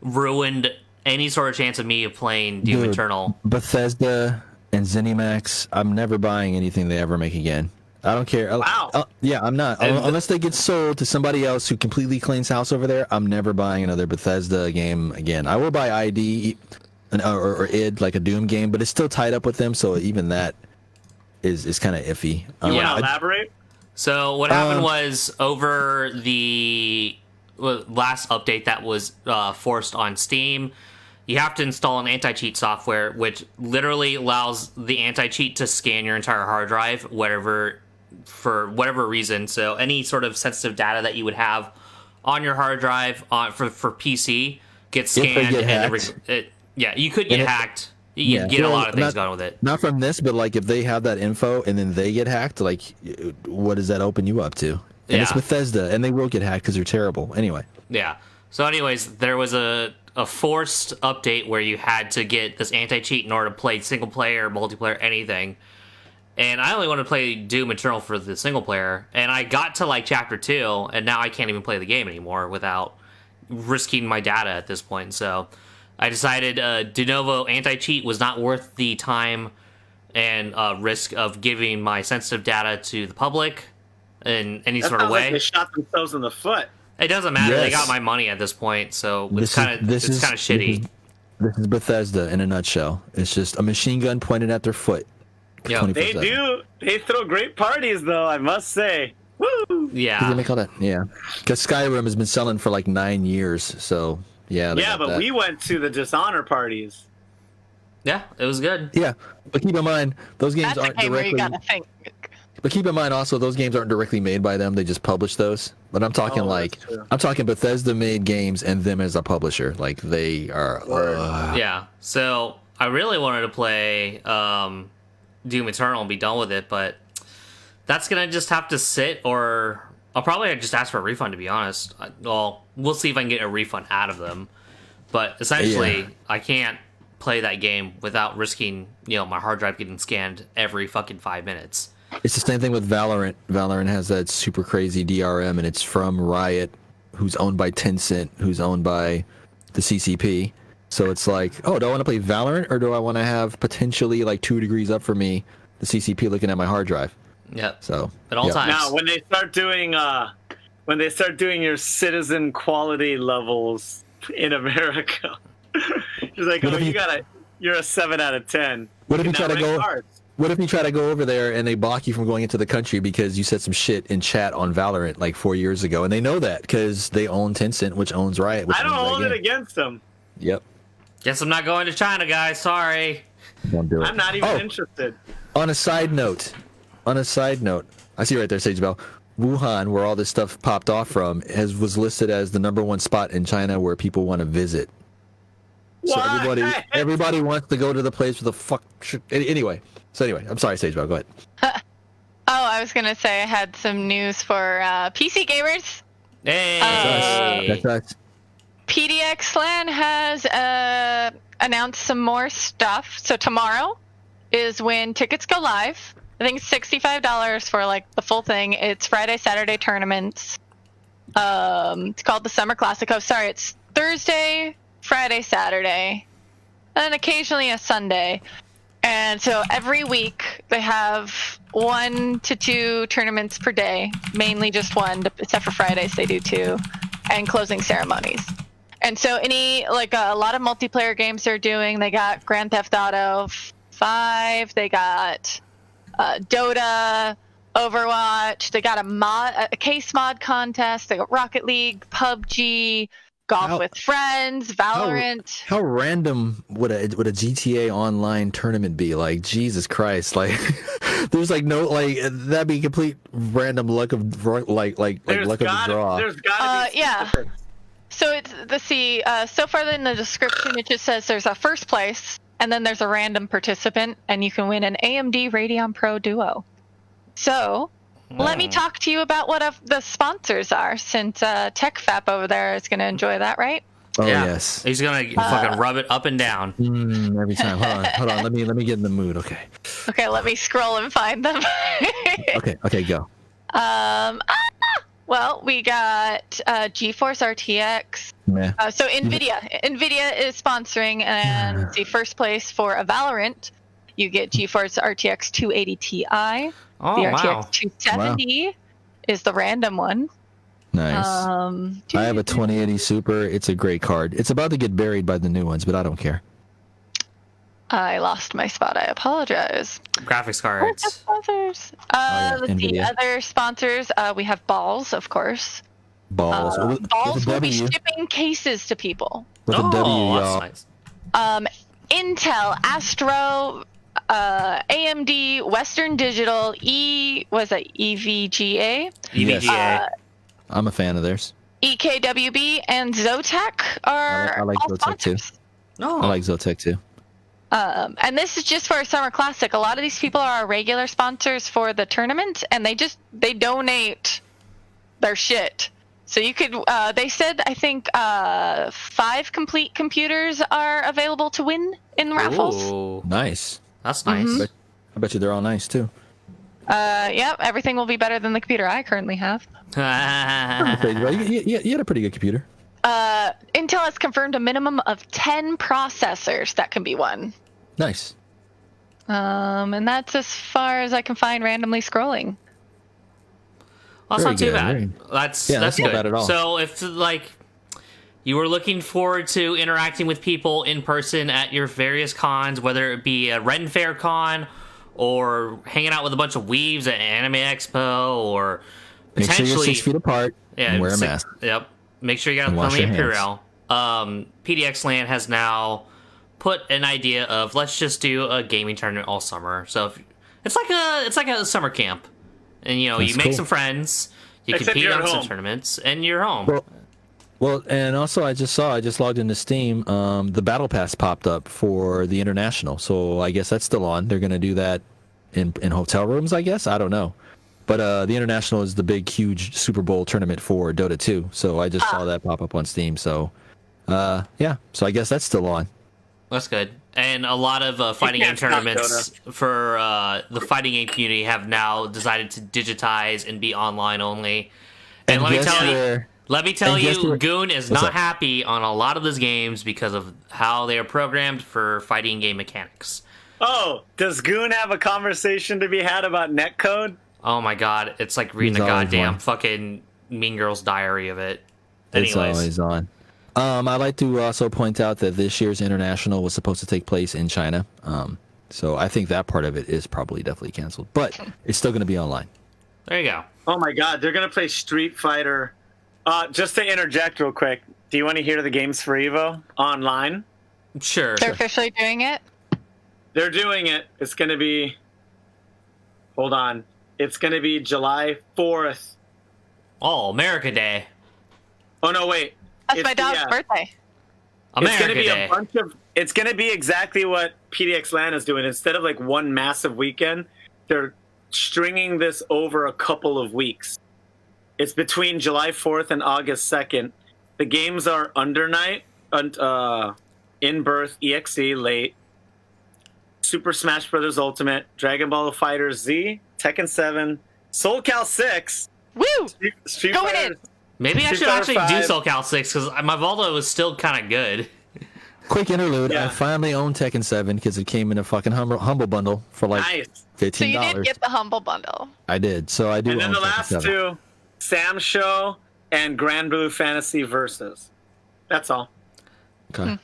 ruined any sort of chance of me playing Doom Eternal. Bethesda and ZeniMax, I'm never buying anything they ever make again. I don't care. Wow. Yeah, I'm not. Unless they get sold to somebody else who completely cleans house over there, I'm never buying another Bethesda game again. I will buy ID or id, like a Doom game, but it's still tied up with them, so even that is kind of iffy. You want to elaborate? So what happened was, over the last update that was forced on Steam, you have to install an anti-cheat software, which literally allows the anti-cheat to scan your entire hard drive, for whatever reason. So any sort of sensitive data that you would have on your hard drive for PC gets scanned. You could get hacked. You can get a lot of things going with it. Not from this, but like if they have that info and then they get hacked, like what does that open you up to? And it's Bethesda, and they will get hacked because they're terrible. Anyway. Yeah. So anyways, there was a forced update where you had to get this anti-cheat in order to play single player, multiplayer, anything. And I only want to play Doom Eternal for the single player. And I got to like chapter 2, and now I can't even play the game anymore without risking my data at this point. So I decided de novo anti-cheat was not worth the time and risk of giving my sensitive data to the public in any sort of way. Like they shot themselves in the foot. It doesn't matter. Yes. They got my money at this point, so it's kind of shitty. This is Bethesda in a nutshell. It's just a machine gun pointed at their foot. Yeah, they do. They throw great parties, though, I must say. Woo! Yeah. Did they make all that? Yeah. Because Skyrim has been selling for like 9 years, so yeah. Yeah, but we went to the Dishonor parties. Yeah, it was good. Yeah, but keep in mind those games aren't directly. Where you gotta think. But keep in mind also those games aren't directly made by them. They just publish those. But I'm talking I'm talking Bethesda made games and them as a publisher. Like they are. Yeah. So I really wanted to play Doom Eternal and be done with it, but that's gonna just have to sit, or I'll probably just ask for a refund, to be honest. Well, we'll see if I can get a refund out of them. But essentially, Yeah. I can't play that game without risking, my hard drive getting scanned every fucking 5 minutes. It's the same thing with Valorant. Valorant has that super crazy DRM, and it's from Riot, who's owned by Tencent, who's owned by the CCP. So it's like, oh, do I want to play Valorant, or do I want to have potentially like 2 degrees up from me, the CCP looking at my hard drive? Yep. So At all times. Now, when they start doing your citizen quality levels in America, it's like, What oh, if you're a 7 out of 10. What if you can try now to rank go? cards. What if you try to go over there and they block you from going into the country because you said some shit in chat on Valorant like 4 years ago, and they know that because they own Tencent, which owns Riot. Which I don't owns that hold it game. against them. Yep. Guess I'm not going to China, guys. Sorry. Don't do it. I'm not even Oh, interested. On a side note, I see right there, Sage Bell. Wuhan, where all this stuff popped off from, was listed as the #1 spot in China where people want to visit. So What? everybody wants to go to the place with the fuck. Anyway, I'm sorry, Sage Bell. Go ahead. Oh, I was gonna say I had some news for PC gamers. Hey. That's us. PDX LAN has announced some more stuff. So tomorrow is when tickets go live. I think it's $65 for like the full thing. It's Friday, Saturday tournaments. It's called the Summer Classic. Oh, sorry, it's Thursday, Friday, Saturday, and occasionally a Sunday. And so every week they have 1 to 2 tournaments per day, mainly just one, except for Fridays they do 2, and closing ceremonies. And so a lot of multiplayer games they're doing. They got Grand Theft Auto 5, they got Dota, Overwatch, they got a case mod contest, they got Rocket League, PUBG, Golf with Friends, Valorant. How random would a GTA Online tournament be? Like, Jesus Christ! Like, there's like no that'd be complete random luck of luck of the draw. There's gotta be Yeah. So it's so far in the description it just says there's a first place and then there's a random participant and you can win an AMD Radeon Pro Duo. So let me talk to you about what the sponsors are, since TechFap over there is going to enjoy that, right? Oh Yeah. yes. He's gonna fucking rub it up and down. Every time. Hold on. Let me get in the mood. Okay. Okay, let me scroll and find them. Okay. Go. Well, we got GeForce RTX. Meh. So NVIDIA is sponsoring, and the first place for a Valorant, you get GeForce RTX 280 Ti. Oh, The wow. RTX 270 is the random one. Nice. I have a 2080 Super. It's a great card. It's about to get buried by the new ones, but I don't care. I lost my spot. I apologize. Graphics Where's the cards. sponsors? yeah, Let's see. NVIDIA. Other sponsors. We have Balls, of course. Balls. Balls with a will be W. shipping cases to people. With a W, y'all. That's nice. Intel, Astro, AMD, Western Digital, EVGA, Yes. EVGA. I'm a fan of theirs. EKWB, and Zotac are I like all Zotac too. sponsors. No. I like Zotac too. And this is just for a Summer Classic. A lot of these people are our regular sponsors for the tournament, and they donate their shit. So you could, they said, I think 5 complete computers are available to win in raffles. Ooh, Nice. that's nice. I bet you they're all nice too. Yep, everything will be better than the computer I currently have. You had a pretty good computer. Intel has confirmed a minimum of 10 processors that can be won. Nice. And that's as far as I can find randomly scrolling. Well, that's Very not too good, bad. very- That's Yeah, that's not good. bad at all. So if you were looking forward to interacting with people in person at your various cons, whether it be a Ren Fair con or hanging out with a bunch of weebs at Anime Expo, or Make sure potentially you're 6 feet apart and wear a mask. Yep. Make sure you got And wash plenty of your hands. Purell. PDX Land has now put an idea of, let's just do a gaming tournament all summer. So if, it's like a summer camp, and you That's make cool. some friends, you Except compete you're on at some home. tournaments, and you're home. Well, and also I just logged into Steam. The Battle Pass popped up for the International, so I guess that's still on. They're gonna do that in hotel rooms, I guess. I don't know, but the International is the big, huge Super Bowl tournament for Dota 2. So I just saw that pop up on Steam. So Yeah, so I guess that's still on. That's good. And a lot of fighting game can't stop, tournaments for the fighting game community have now decided to digitize and be online only. And let me tell you, Goon is not happy on a lot of those games because of how they are programmed for fighting game mechanics. Oh, does Goon have a conversation to be had about netcode? Oh my god, it's like reading the goddamn fucking Mean Girls diary of it. Anyways. It's always on. I'd like to also point out that this year's International was supposed to take place in China. So I think that part of it is probably definitely canceled. But it's still going to be online. There you go. Oh my god, they're going to play Street Fighter. Just to interject real quick, do you want to hear the games for EVO online? Sure. They're officially doing it? They're doing it. It's going to be... Hold on. It's going to be July 4th. Oh, America Day. Oh, no, wait. That's my dog's birthday. America Day. Day. It's going to be exactly what PDX LAN is doing. Instead of like one massive weekend, they're stringing this over a couple of weeks. It's between July 4th and August 2nd. The games are Under Night, In Birth, EXE, Late, Super Smash Bros. Ultimate, Dragon Ball FighterZ, Z, Tekken 7, Soul Cal 6. Woo! Street Going Fighter. in. Maybe I Street should Fighter actually do 5. Soul Cal 6 because my Volvo is still kind of good. Quick interlude. Yeah. I finally own Tekken 7 because it came in a fucking humble bundle for like Nice. $15. So you did get the Humble Bundle. I did. So I do And then own the Tekken last 7. two, Sam Show and Grand Blue Fantasy Versus. That's all. Okay.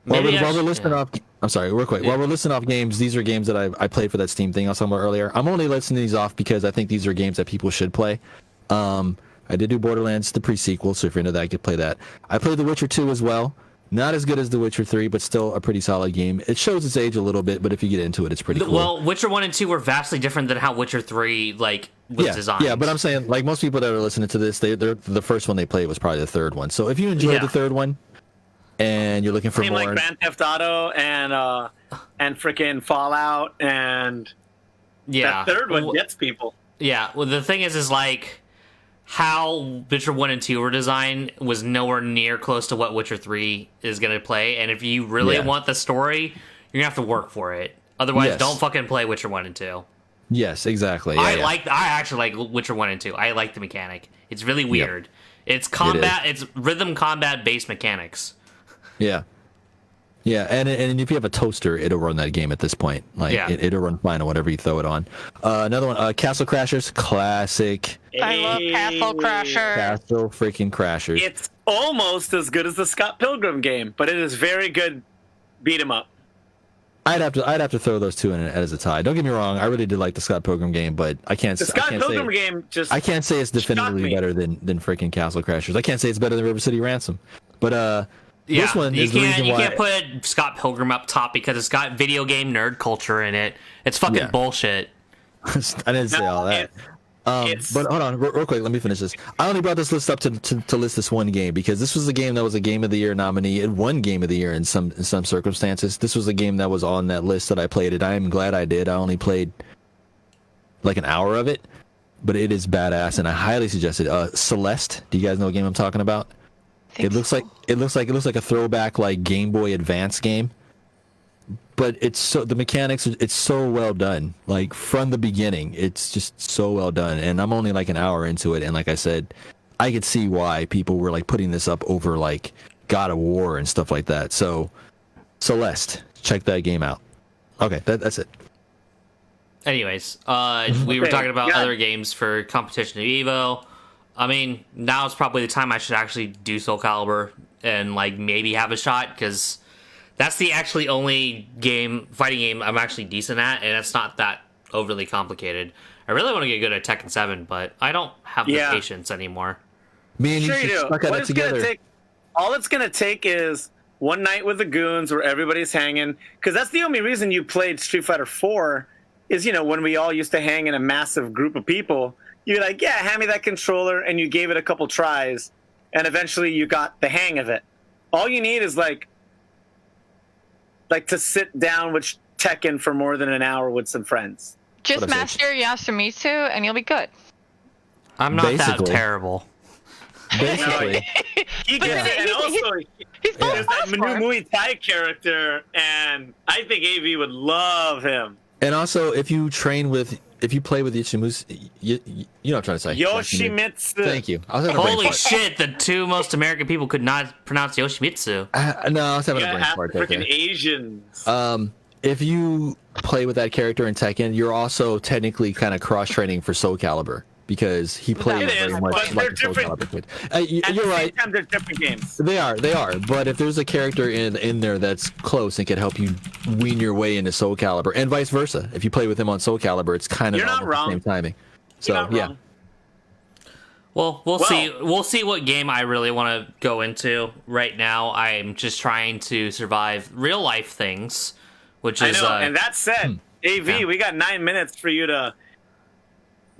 Maybe While we're listing off, I'm sorry, real quick. Yeah. While we're listing off games, these are games that I played for that Steam thing I was talking about earlier. I'm only listing these off because I think these are games that people should play. I did do Borderlands, the pre-sequel, so if you're into that, you could play that. I played The Witcher 2 as well. Not as good as The Witcher 3, but still a pretty solid game. It shows its age a little bit, but if you get into it, it's pretty cool. Well, Witcher 1 and 2 were vastly different than how Witcher 3 was designed. Yeah, but I'm saying, like, most people that are listening to this, they're the first one they played was probably the third one. So if you enjoyed the third one and you're looking for Same more, like Grand Theft Auto and freaking Fallout and that third one gets people. Yeah, well, the thing is like how Witcher 1 and 2 were designed was nowhere near close to what Witcher 3 is going to play. And if you really want the story, you're going to have to work for it. Otherwise, don't fucking play Witcher 1 and 2. Yes, exactly. I actually like Witcher 1 and 2. I like the mechanic. It's really weird. It's combat, it's rhythm combat based mechanics. Yeah. Yeah, and if you have a toaster, it'll run that game at this point. Like it'll run fine on whatever you throw it on. Another one, Castle Crashers, classic. I love Castle Crasher. Castle freaking Crashers. It's almost as good as the Scott Pilgrim game, but it is very good beat 'em up. I'd have to throw those two in as a tie. Don't get me wrong, I really did like the Scott Pilgrim game, but I can't. The Scott Pilgrim game I can't say it's definitively better than freaking Castle Crashers. I can't say it's better than River City Ransom, but this one is the reason why. You can't put Scott Pilgrim up top because it's got video game nerd culture in it. It's fucking bullshit. I didn't say all that. But hold on, real quick. Let me finish this. I only brought this list up to list this one game because this was a game that was a Game of the Year nominee. It won Game of the Year in some circumstances. This was a game that was on that list that I played it. I am glad I did. I only played like an hour of it, but it is badass and I highly suggest it. Celeste. Do you guys know what game I'm talking about? It looks like a throwback like Game Boy Advance game. But the mechanics, it's so well done. Like from the beginning, it's just so well done. And I'm only like an hour into it, and like I said, I could see why people were like putting this up over like God of War and stuff like that. So Celeste, check that game out. Okay, that's it. Anyways, we were talking about other games for competition of Evo. I mean, now it's probably the time I should actually do Soul Calibur and like maybe have a shot because that's the actually only fighting game I'm actually decent at, and it's not that overly complicated. I really want to get good at Tekken 7, but I don't have the patience anymore. Me and you should suck at it together. All it's gonna take is one night with the goons where everybody's hanging, because that's the only reason you played Street Fighter 4 is, when we all used to hang in a massive group of people. You're like, yeah, hand me that controller, and you gave it a couple tries, and eventually you got the hang of it. All you need is like to sit down with Tekken for more than an hour with some friends. Just master Yasumitsu, and you'll be good. I'm not that terrible. Basically. He gets it, and also He's full there's of that new phosphor. Muay Thai character, and I think AV would love him. And also, if you play with Yoshimitsu, you know what I'm trying to say. Yoshimitsu. Thank you. I was having a brain Holy fart. shit! The two most American people could not pronounce Yoshimitsu. No, I was having a Yeah, brain fart. African Okay. Asians. If you play with that character in Tekken, you're also technically kind of cross training for Soul Calibur because he plays It is, very but much they're like a Soul different. Calibur kid. At You're the right. same time, they're different games. They are. But if there's a character in there that's close and can help you wean your way into Soul Calibur, and vice versa, if you play with him on Soul Calibur, it's kind of You're not almost the wrong. same timing. You're So not yeah, wrong. Well, we'll Well- see. We'll see what game I really want to go into. Right now, I'm just trying to survive real life things, which I is know. And that said, AV, yeah. we got 9 minutes for you to.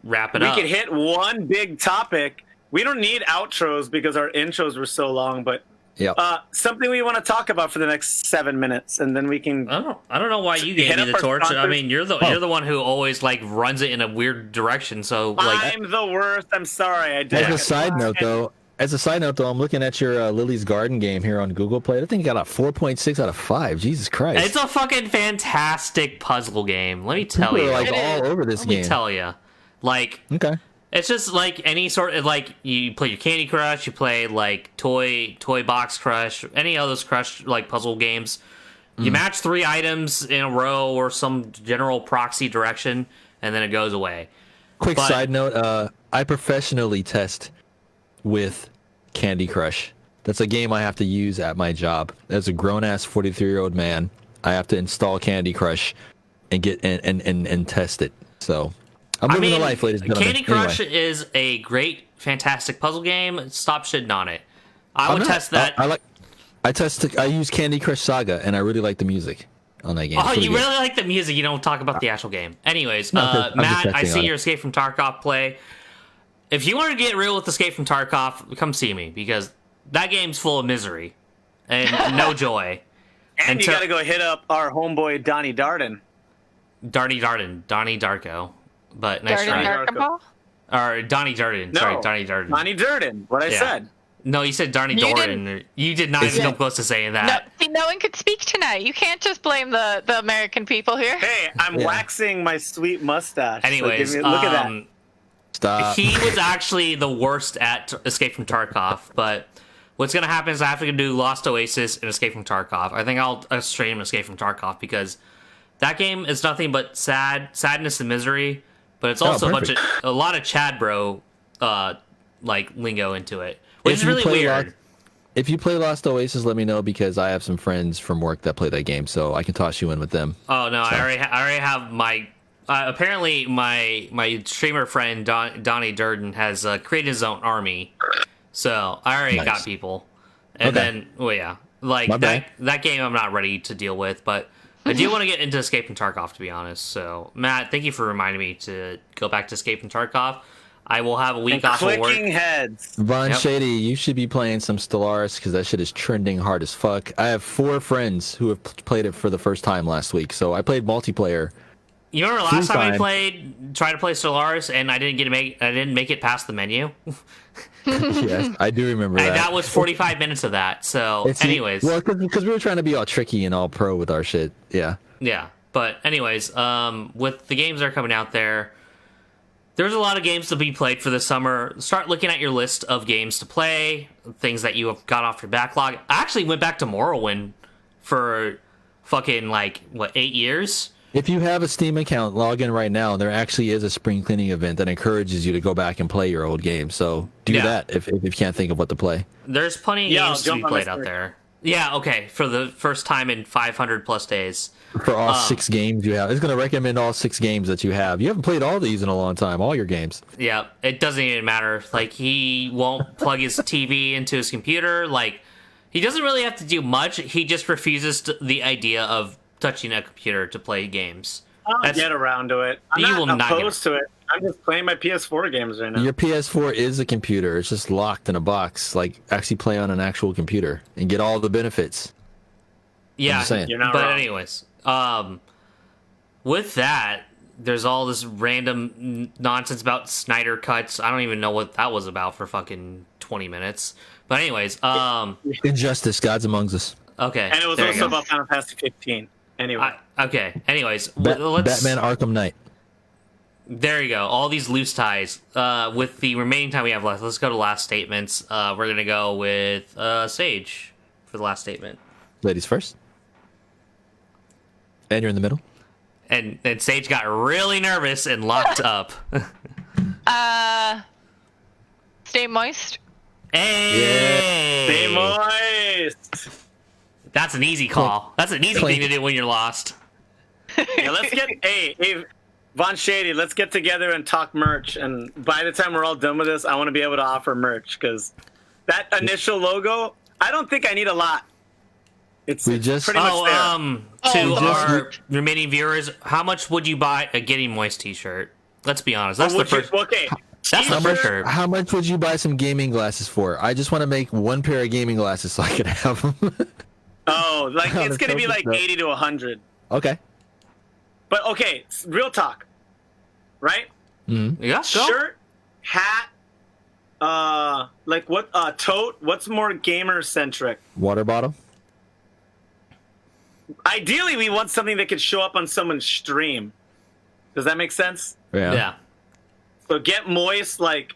wrap it We up. could hit one big topic. We don't need outros because our intros were so long, but yeah. something we want to talk about for the next 7 minutes, and then we can. I don't know why you gave Hit me up the our torch. I sponsors. mean, you're the one who always like runs it in a weird direction. So like, I'm the worst. I'm sorry. I did. As a side note, though, I'm looking at your Lily's Garden game here on Google Play. I think it got a 4.6 out of 5. Jesus Christ! it's a fucking fantastic puzzle game. Let me tell People you. are like It all is. over this Let me game. tell you. Like, Okay. it's just like any sort of like you play your Candy Crush, you play like Toy Box Crush, any of those Crush like puzzle games. You match 3 items in a row or some general proxy direction, and then it goes away. Quick But- side note: I professionally test with Candy Crush. That's a game I have to use at my job. As a grown-ass 43-year-old man, I have to install Candy Crush and get and test it. So I'm living the life, ladies and gentlemen. Candy Crush Anyway, is a great, fantastic puzzle game. Stop shitting on it. I I'm would not- test that. I use Candy Crush Saga, and I really like the music on that game. It's Oh, pretty you good. really like the music. You don't talk about the actual game. Anyways, No, I'm just Matt, I testing see on your it. Escape from Tarkov play. If you want to get real with Escape from Tarkov, come see me because that game's full of misery and no joy. and you until- got to go hit up our homeboy Donnie Darden. Donnie Darko. But nice Darden try. Darko. Or Donnie Darden. No, Sorry, Donnie Darden. Donnie Darden. What I Yeah. said. No, you said Darnie You Darden. You did not even come close to saying No, that. see, no one could speak tonight. You can't just blame the American people here. Hey, I'm Yeah. waxing my sweet mustache. so Anyways, look at that. Stop. he was actually the worst at Escape from Tarkov, but what's going to happen is I have to do Lost Oasis and Escape from Tarkov. I think I'll stream Escape from Tarkov because that game is nothing but sadness and misery, but it's also perfect. a lot of Chad bro like lingo into it, which If is you really play weird. If you play Lost Oasis, let me know because I have some friends from work that play that game, so I can toss you in with them. Oh no, I already have my. Apparently, my streamer friend Donnie Durden has created his own army, so I already Nice. got people. And Okay. then, well, yeah, like My bad. that game I'm not ready to deal with, but I do want to get into Escape from Tarkov, to be honest. So Matt, thank you for reminding me to go back to Escape from Tarkov. I will have a week And off of work. clicking heads. Von Yep. Shady, you should be playing some Stellaris because that shit is trending hard as fuck. I have 4 friends who have played it for the first time last week, so I played multiplayer. You remember last time we Full-time. tried to play Stellaris, and I didn't make it past the menu, Yes, I do remember and that. that was 45 minutes of that. So, anyways, well, because we were trying to be all tricky and all pro with our shit. Yeah. yeah. But anyways, with the games that are coming out there's a lot of games to be played for this summer. Start looking at your list of games to play, things that you have got off your backlog. I actually went back to Morrowind for fucking 8 years. If you have a Steam account, log in right now. There actually is a spring cleaning event that encourages you to go back and play your old games. So do Yeah. that if you can't think of what to play. There's plenty of Yeah, I'll games to be jump on played this out first. there. Yeah, okay, for the first time in 500 plus days. For all 6 games you have, it's going to recommend all 6 games that you have. You haven't played all these in a long time, all your games. Yeah, it doesn't even matter. He won't plug his TV into his computer. He doesn't really have to do much. He just refuses the idea of touching a computer to play games. I'll get around to it. I'm You will not not get opposed to it. I'm just playing my PS4 games right now. Your PS4 is a computer. It's just locked in a box. Actually play on an actual computer and get all the benefits. Yeah, just saying. You're not but wrong. anyways, with that, there's all this random nonsense about Snyder cuts. I don't even know what that was about for fucking 20 minutes. But anyways, Injustice, Gods Among Us. okay. And it was there you also go. about Final Fantasy 15. Anyway. Okay. Anyways, let's. Batman Arkham Knight. There you go. All these loose ties. With the remaining time we have left, let's go to last statements. We're gonna go with Sage for the last statement. Ladies first. And you're in the middle. And Sage got really nervous and locked up. Stay moist. Hey! Stay moist. That's an easy call. That's an easy thing to do when you're lost. Yeah, let's get hey Von Shady. Let's get together and talk merch. And by the time we're all done with this, I want to be able to offer merch because that initial logo. I don't think I need a lot. It's pretty much there. To our remaining viewers, how much would you buy a Getting Moist t-shirt? Let's be honest. That's the first. Okay. That's the first shirt. How much would you buy some gaming glasses for? I just want to make one pair of gaming glasses so I can have them. Oh, like it's gonna be like 80 to 100. Okay. But okay, real talk, right? Mm-hmm. Yeah, go. Shirt, hat, like what? Tote. What's more gamer centric? Water bottle. Ideally, we want something that could show up on someone's stream. Does that make sense? Yeah. So get moist. Like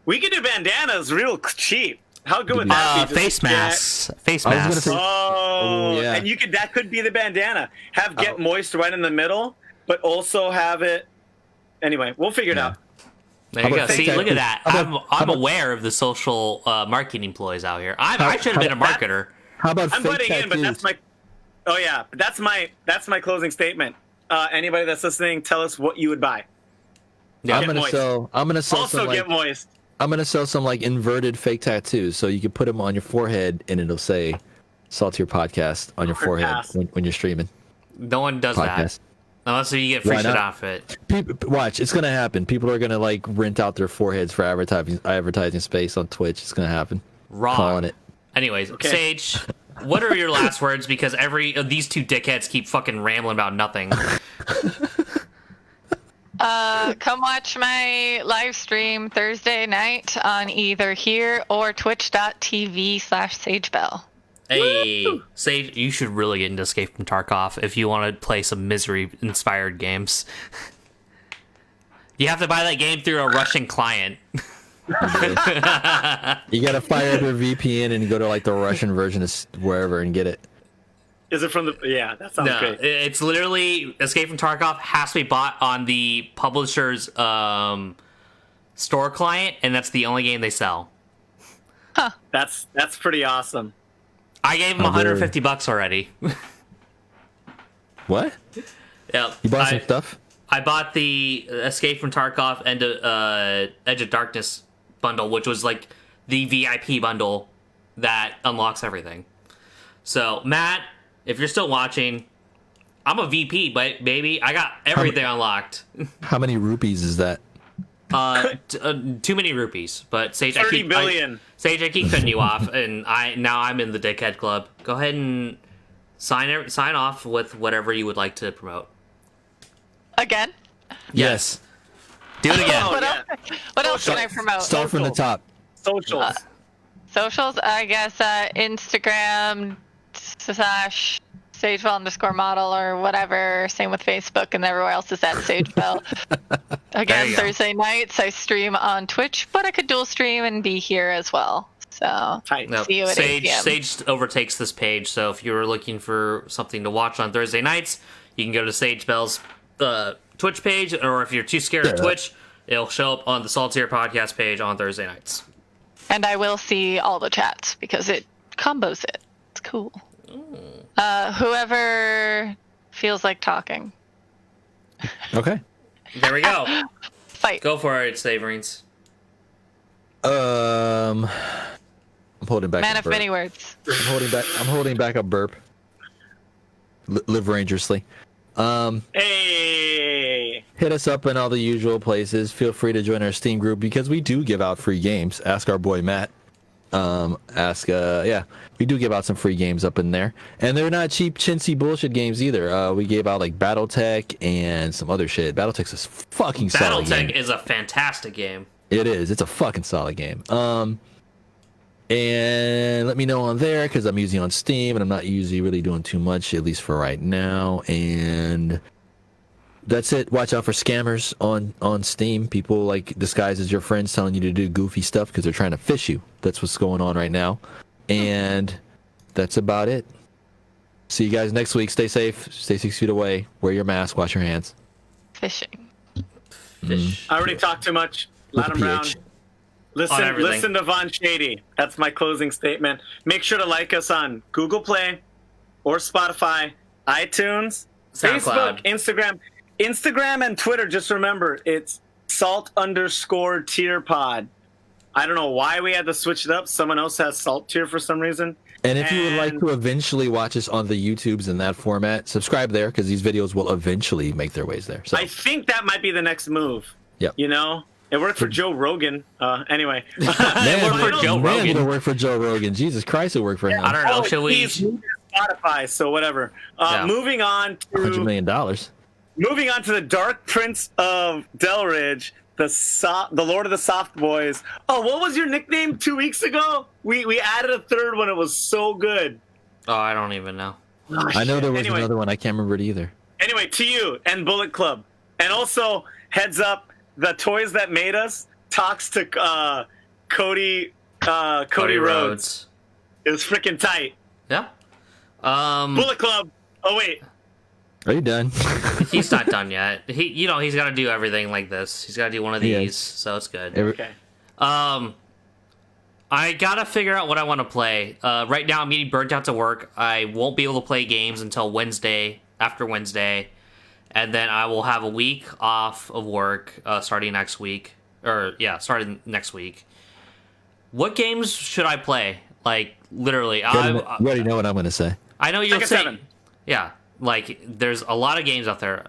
we could do bandanas real cheap. How good would that be? Face masks. Face I was gonna masks. say- Oh, yeah. and that could be the bandana. Have get moist right in the middle, but also have it. Anyway, we'll figure it out. There you How go. about See, fake look at tattoos? that. I'm aware of the social marketing employees out here. I should have been a marketer. How about I'm fake butting tattoos? in, but that's my. Oh yeah, but that's my closing statement. Anybody that's listening, tell us what you would buy. Yeah. I'm gonna moist. sell. Also, some, get moist. I'm gonna sell some like inverted fake tattoos, so you can put them on your forehead, and it'll say "Saltier Podcast" on your forehead Pass. when you're streaming No one does podcast. that. Unless you get free Why shit not? off it. Watch, it's gonna happen. People are gonna like rent out their foreheads for advertising space on Twitch. It's gonna happen. Wrong. Calling it. Anyways, Okay. Sage, what are your last words? Because these two dickheads keep fucking rambling about nothing. Come watch my live stream Thursday night on either here or twitch.tv/sagebell. Hey, Sage, you should really get into Escape from Tarkov if you want to play some misery-inspired games. You have to buy that game through a Russian client. You gotta fire up your VPN and go to like the Russian version of wherever and get it. Is it from the? Yeah, that sounds No, great. it's literally Escape from Tarkov has to be bought on the publisher's store client, and that's the only game they sell. That's pretty awesome. I gave them $150 already. What? Yep. You bought some stuff? I bought the Escape from Tarkov and Edge of Darkness bundle, which was like the VIP bundle that unlocks everything. So, Matt, if you're still watching, I'm a VP, but baby, I got everything unlocked. How many rupees is that? Too many rupees, but Sage, 30 billion. Sage, I keep cutting you off, and I'm in the Dickhead Club. Go ahead and sign off with whatever you would like to promote. Again? Yes. Do it again. Oh, What yeah. What else can I promote? Start from the top. Socials. Socials, I guess Instagram /Sageville_model or whatever. Same with Facebook, and everywhere else is at Sageville. Again, you go. Thursday nights I stream on Twitch, but I could dual stream and be here as well. So Tight. No, see you at 8 p.m. Sage overtakes this page, so if you're looking for something to watch on Thursday nights, you can go to Sage Bell's Twitch page, or if you're too scared of Twitch, it'll show up on the Saltier Podcast page on Thursday nights. And I will see all the chats because it combos it. It's cool. Whoever feels like talking. Okay. There we go. Fight. Go for it, Saverines. I'm holding back. Man a of burp. many words. I'm holding back a burp. Live dangerously. Hey. Hit us up in all the usual places. Feel free to join our Steam group because we do give out free games. Ask our boy Matt. Yeah, we do give out some free games up in there, and they're not cheap chintzy bullshit games either. We gave out like BattleTech and some other shit. BattleTech's a fucking solid game. BattleTech is a fantastic game. It is. It's a fucking solid game. And let me know on there because I'm usually on Steam and I'm not usually really doing too much, at least for right now. And that's it. Watch out for scammers on Steam. People like disguised as your friends telling you to do goofy stuff because they're trying to fish you. That's what's going on right now. And that's about it. See you guys next week. Stay safe. Stay 6 feet away. Wear your mask. Wash your hands. Fishing. Fish. I already talked too much. With a Loud and Brown. PH. Listen to Von Shady. That's my closing statement. Make sure to like us on Google Play or Spotify, iTunes, SoundCloud. Facebook, Instagram and Twitter. Just remember, it's salt_tier_pod. I don't know why we had to switch it up. Someone else has salt tier for some reason. And if you would like to eventually watch us on the YouTubes in that format, subscribe there because these videos will eventually make their ways there. So I think that might be the next move. Yep. You know? It worked for Joe Rogan. Anyway. Man, worked for Joe Rogan. It'll work for Joe Rogan. Jesus Christ, it worked for him. I don't know. Should we? He's Spotify, so whatever. Yeah. Moving on $100 to million. the Dark Prince of Delridge, the Lord of the Soft Boys. Oh, what was your nickname 2 weeks ago? We added a third one. It was so good. Oh, I don't even know. I know there was Anyway. another one. I can't remember it either. Anyway, to you and Bullet Club, and also heads up. The Toys That Made Us talks to Cody Rhodes. It was freaking tight. Yeah. Bullet Club. Oh wait, Are you done? He's not done yet. He's got to do everything like this. He's got to do one of He these, is. so it's good. okay. I gotta figure out what I want to play. Right now, I'm getting burnt out to work. I won't be able to play games until after Wednesday, and then I will have a week off of work starting next week. Starting next week. What games should I play? Like, literally. You already know what I'm going to say. I know you'll Tekken say... 7. Yeah, like, there's a lot of games out there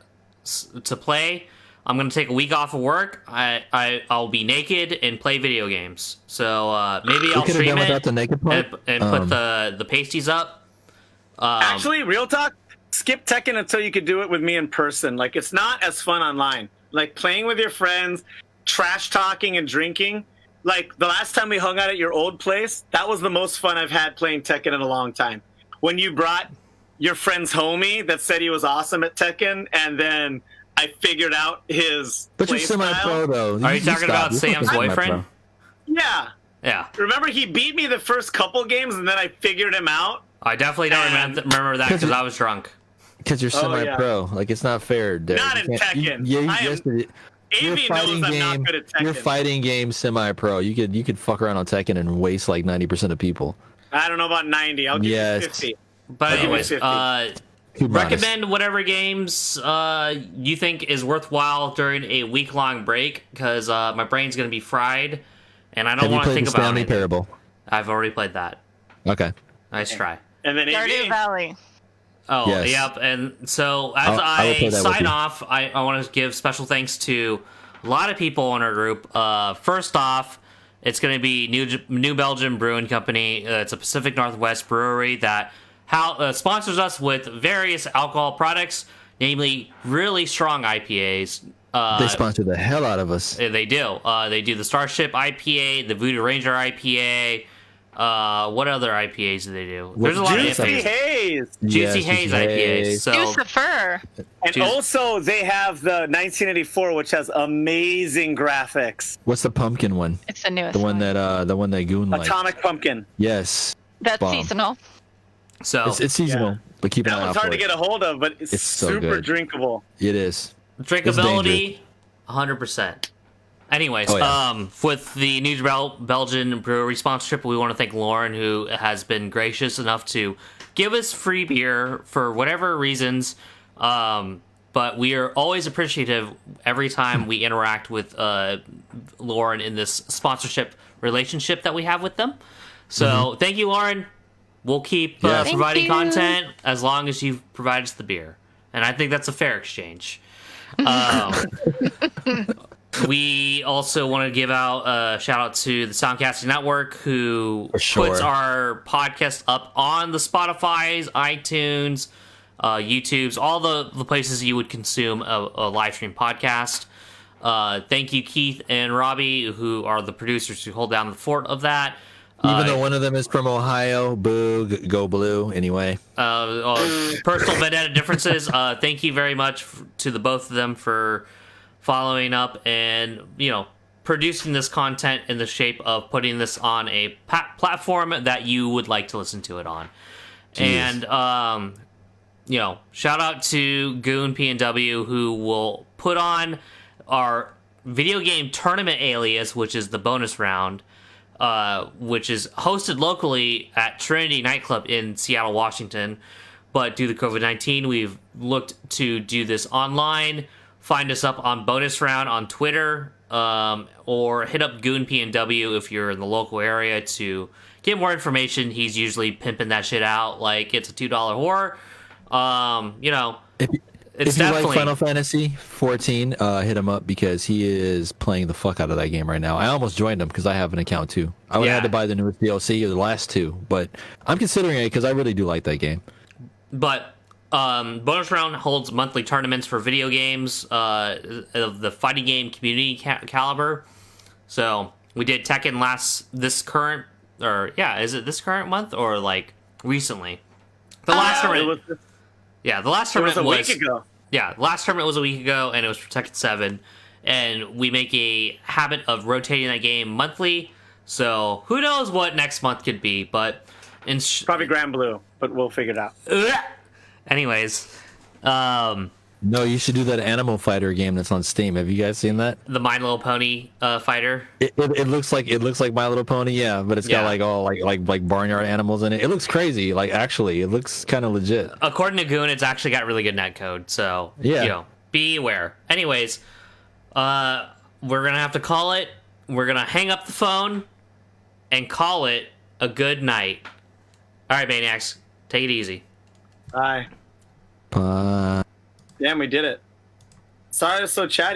to play. I'm going to take a week off of work. I'll be naked and play video games. So maybe I'll stream it without the naked part. and put the pasties up. Actually, real talk. Skip Tekken until you could do it with me in person. Like, it's not as fun online. Like, playing with your friends, trash talking and drinking. Like, the last time we hung out at your old place, that was the most fun I've had playing Tekken in a long time. When you brought your friend's homie that said he was awesome at Tekken, and then I figured out his But you're play semi-pro, style. though. Are you talking about Sam's boyfriend? Yeah. Yeah. Remember, he beat me the first couple games, and then I figured him out? I definitely don't remember that because I was drunk. Because you're semi-pro. Like, it's not fair, Derek. Not in Tekken. You're AV knows I'm not good at Tekken. You're fighting game semi-pro. You could fuck around on Tekken and waste like 90% of people. I don't know about 90. I'll give you 50. But anyways, Too modest. recommend whatever games you think is worthwhile during a week-long break because my brain's going to be fried and I don't want to think about Stanley it. Parable? I've already played that. Okay. Nice try. And then Stardew AV. Valley. Oh, Yes. yep. And so as I will play I that with sign you. off, I want to give special thanks to a lot of people in our group. First off, it's going to be New Belgium Brewing Company. It's a Pacific Northwest brewery that sponsors us with various alcohol products, namely really strong IPAs. They sponsor the hell out of us. They do. They do the Starship IPA, the VOODOO Ranger IPA. What other IPAs do they do? There's a lot of Juicy IPAs. Haze. Juicy Haze IPAs. So Lucifer. And Juice. also, they have the 1984, which has amazing graphics. What's the pumpkin one? It's the newest The one that Goon likes. Atomic Pumpkin. Yes. That's bomb. Oh. It's seasonal, Yeah. but keep an That eye one's out hard for to it. get a hold of, but it's so super good. drinkable. It is. drinkability, 100%. Anyways, Oh, yeah. with the New Belgian Brewery sponsorship, we want to thank Lauren, who has been gracious enough to give us free beer for whatever reasons. But we are always appreciative every time we interact with Lauren in this sponsorship relationship that we have with them. So thank you, Lauren. We'll keep Yes. providing Thank you. content as long as you provide us the beer. And I think that's a fair exchange. We also want to give out a shout out to the Soundcasting Network, who For sure. puts our podcast up on the Spotify's, iTunes, YouTube's, all the places you would consume a live stream podcast. Thank you, Keith and Robbie, who are the producers who hold down the fort of that. Even though one of them is from Ohio, Boog, go blue. Anyway, personal vendetta differences. Thank you very much to the both of them for following up and producing this content in the shape of putting this on a platform that you would like to listen to it on. Jeez. And shout out to Goon PNW, who will put on our video game tournament alias, which is the bonus round. Which is hosted locally at Trinity Nightclub in Seattle, Washington. But due to COVID-19, we've looked to do this online. Find us up on Bonus Round on Twitter, or hit up Goon PNW if you're in the local area to get more information. He's usually pimping that shit out like it's a $2 whore. If you like Final Fantasy 14, hit him up because he is playing the fuck out of that game right now. I almost joined him because I have an account too. I would have had to buy the newest DLC or the last two, but I'm considering it because I really do like that game. But Bonus Round holds monthly tournaments for video games of the fighting game community caliber. So we did Tekken this current month or like recently? The last tournament. The last tournament was a week ago. Yeah, the last tournament was a week ago, and it was for Tekken 7. And we make a habit of rotating that game monthly, so who knows what next month could be, but... Probably Grand Blue, but we'll figure it out. Anyways, No, you should do that Animal Fighter game that's on Steam. Have you guys seen that? The My Little Pony fighter. It looks like My Little Pony, yeah, but it's got like all like barnyard animals in it. It looks crazy. Like actually, it looks kind of legit. According to Goon, it's actually got really good netcode. So be aware. Anyways, we're gonna have to call it. We're gonna hang up the phone and call it a good night. All right, Maniacs, take it easy. Bye. Bye. Damn, we did it. Sorry, I was so chatty.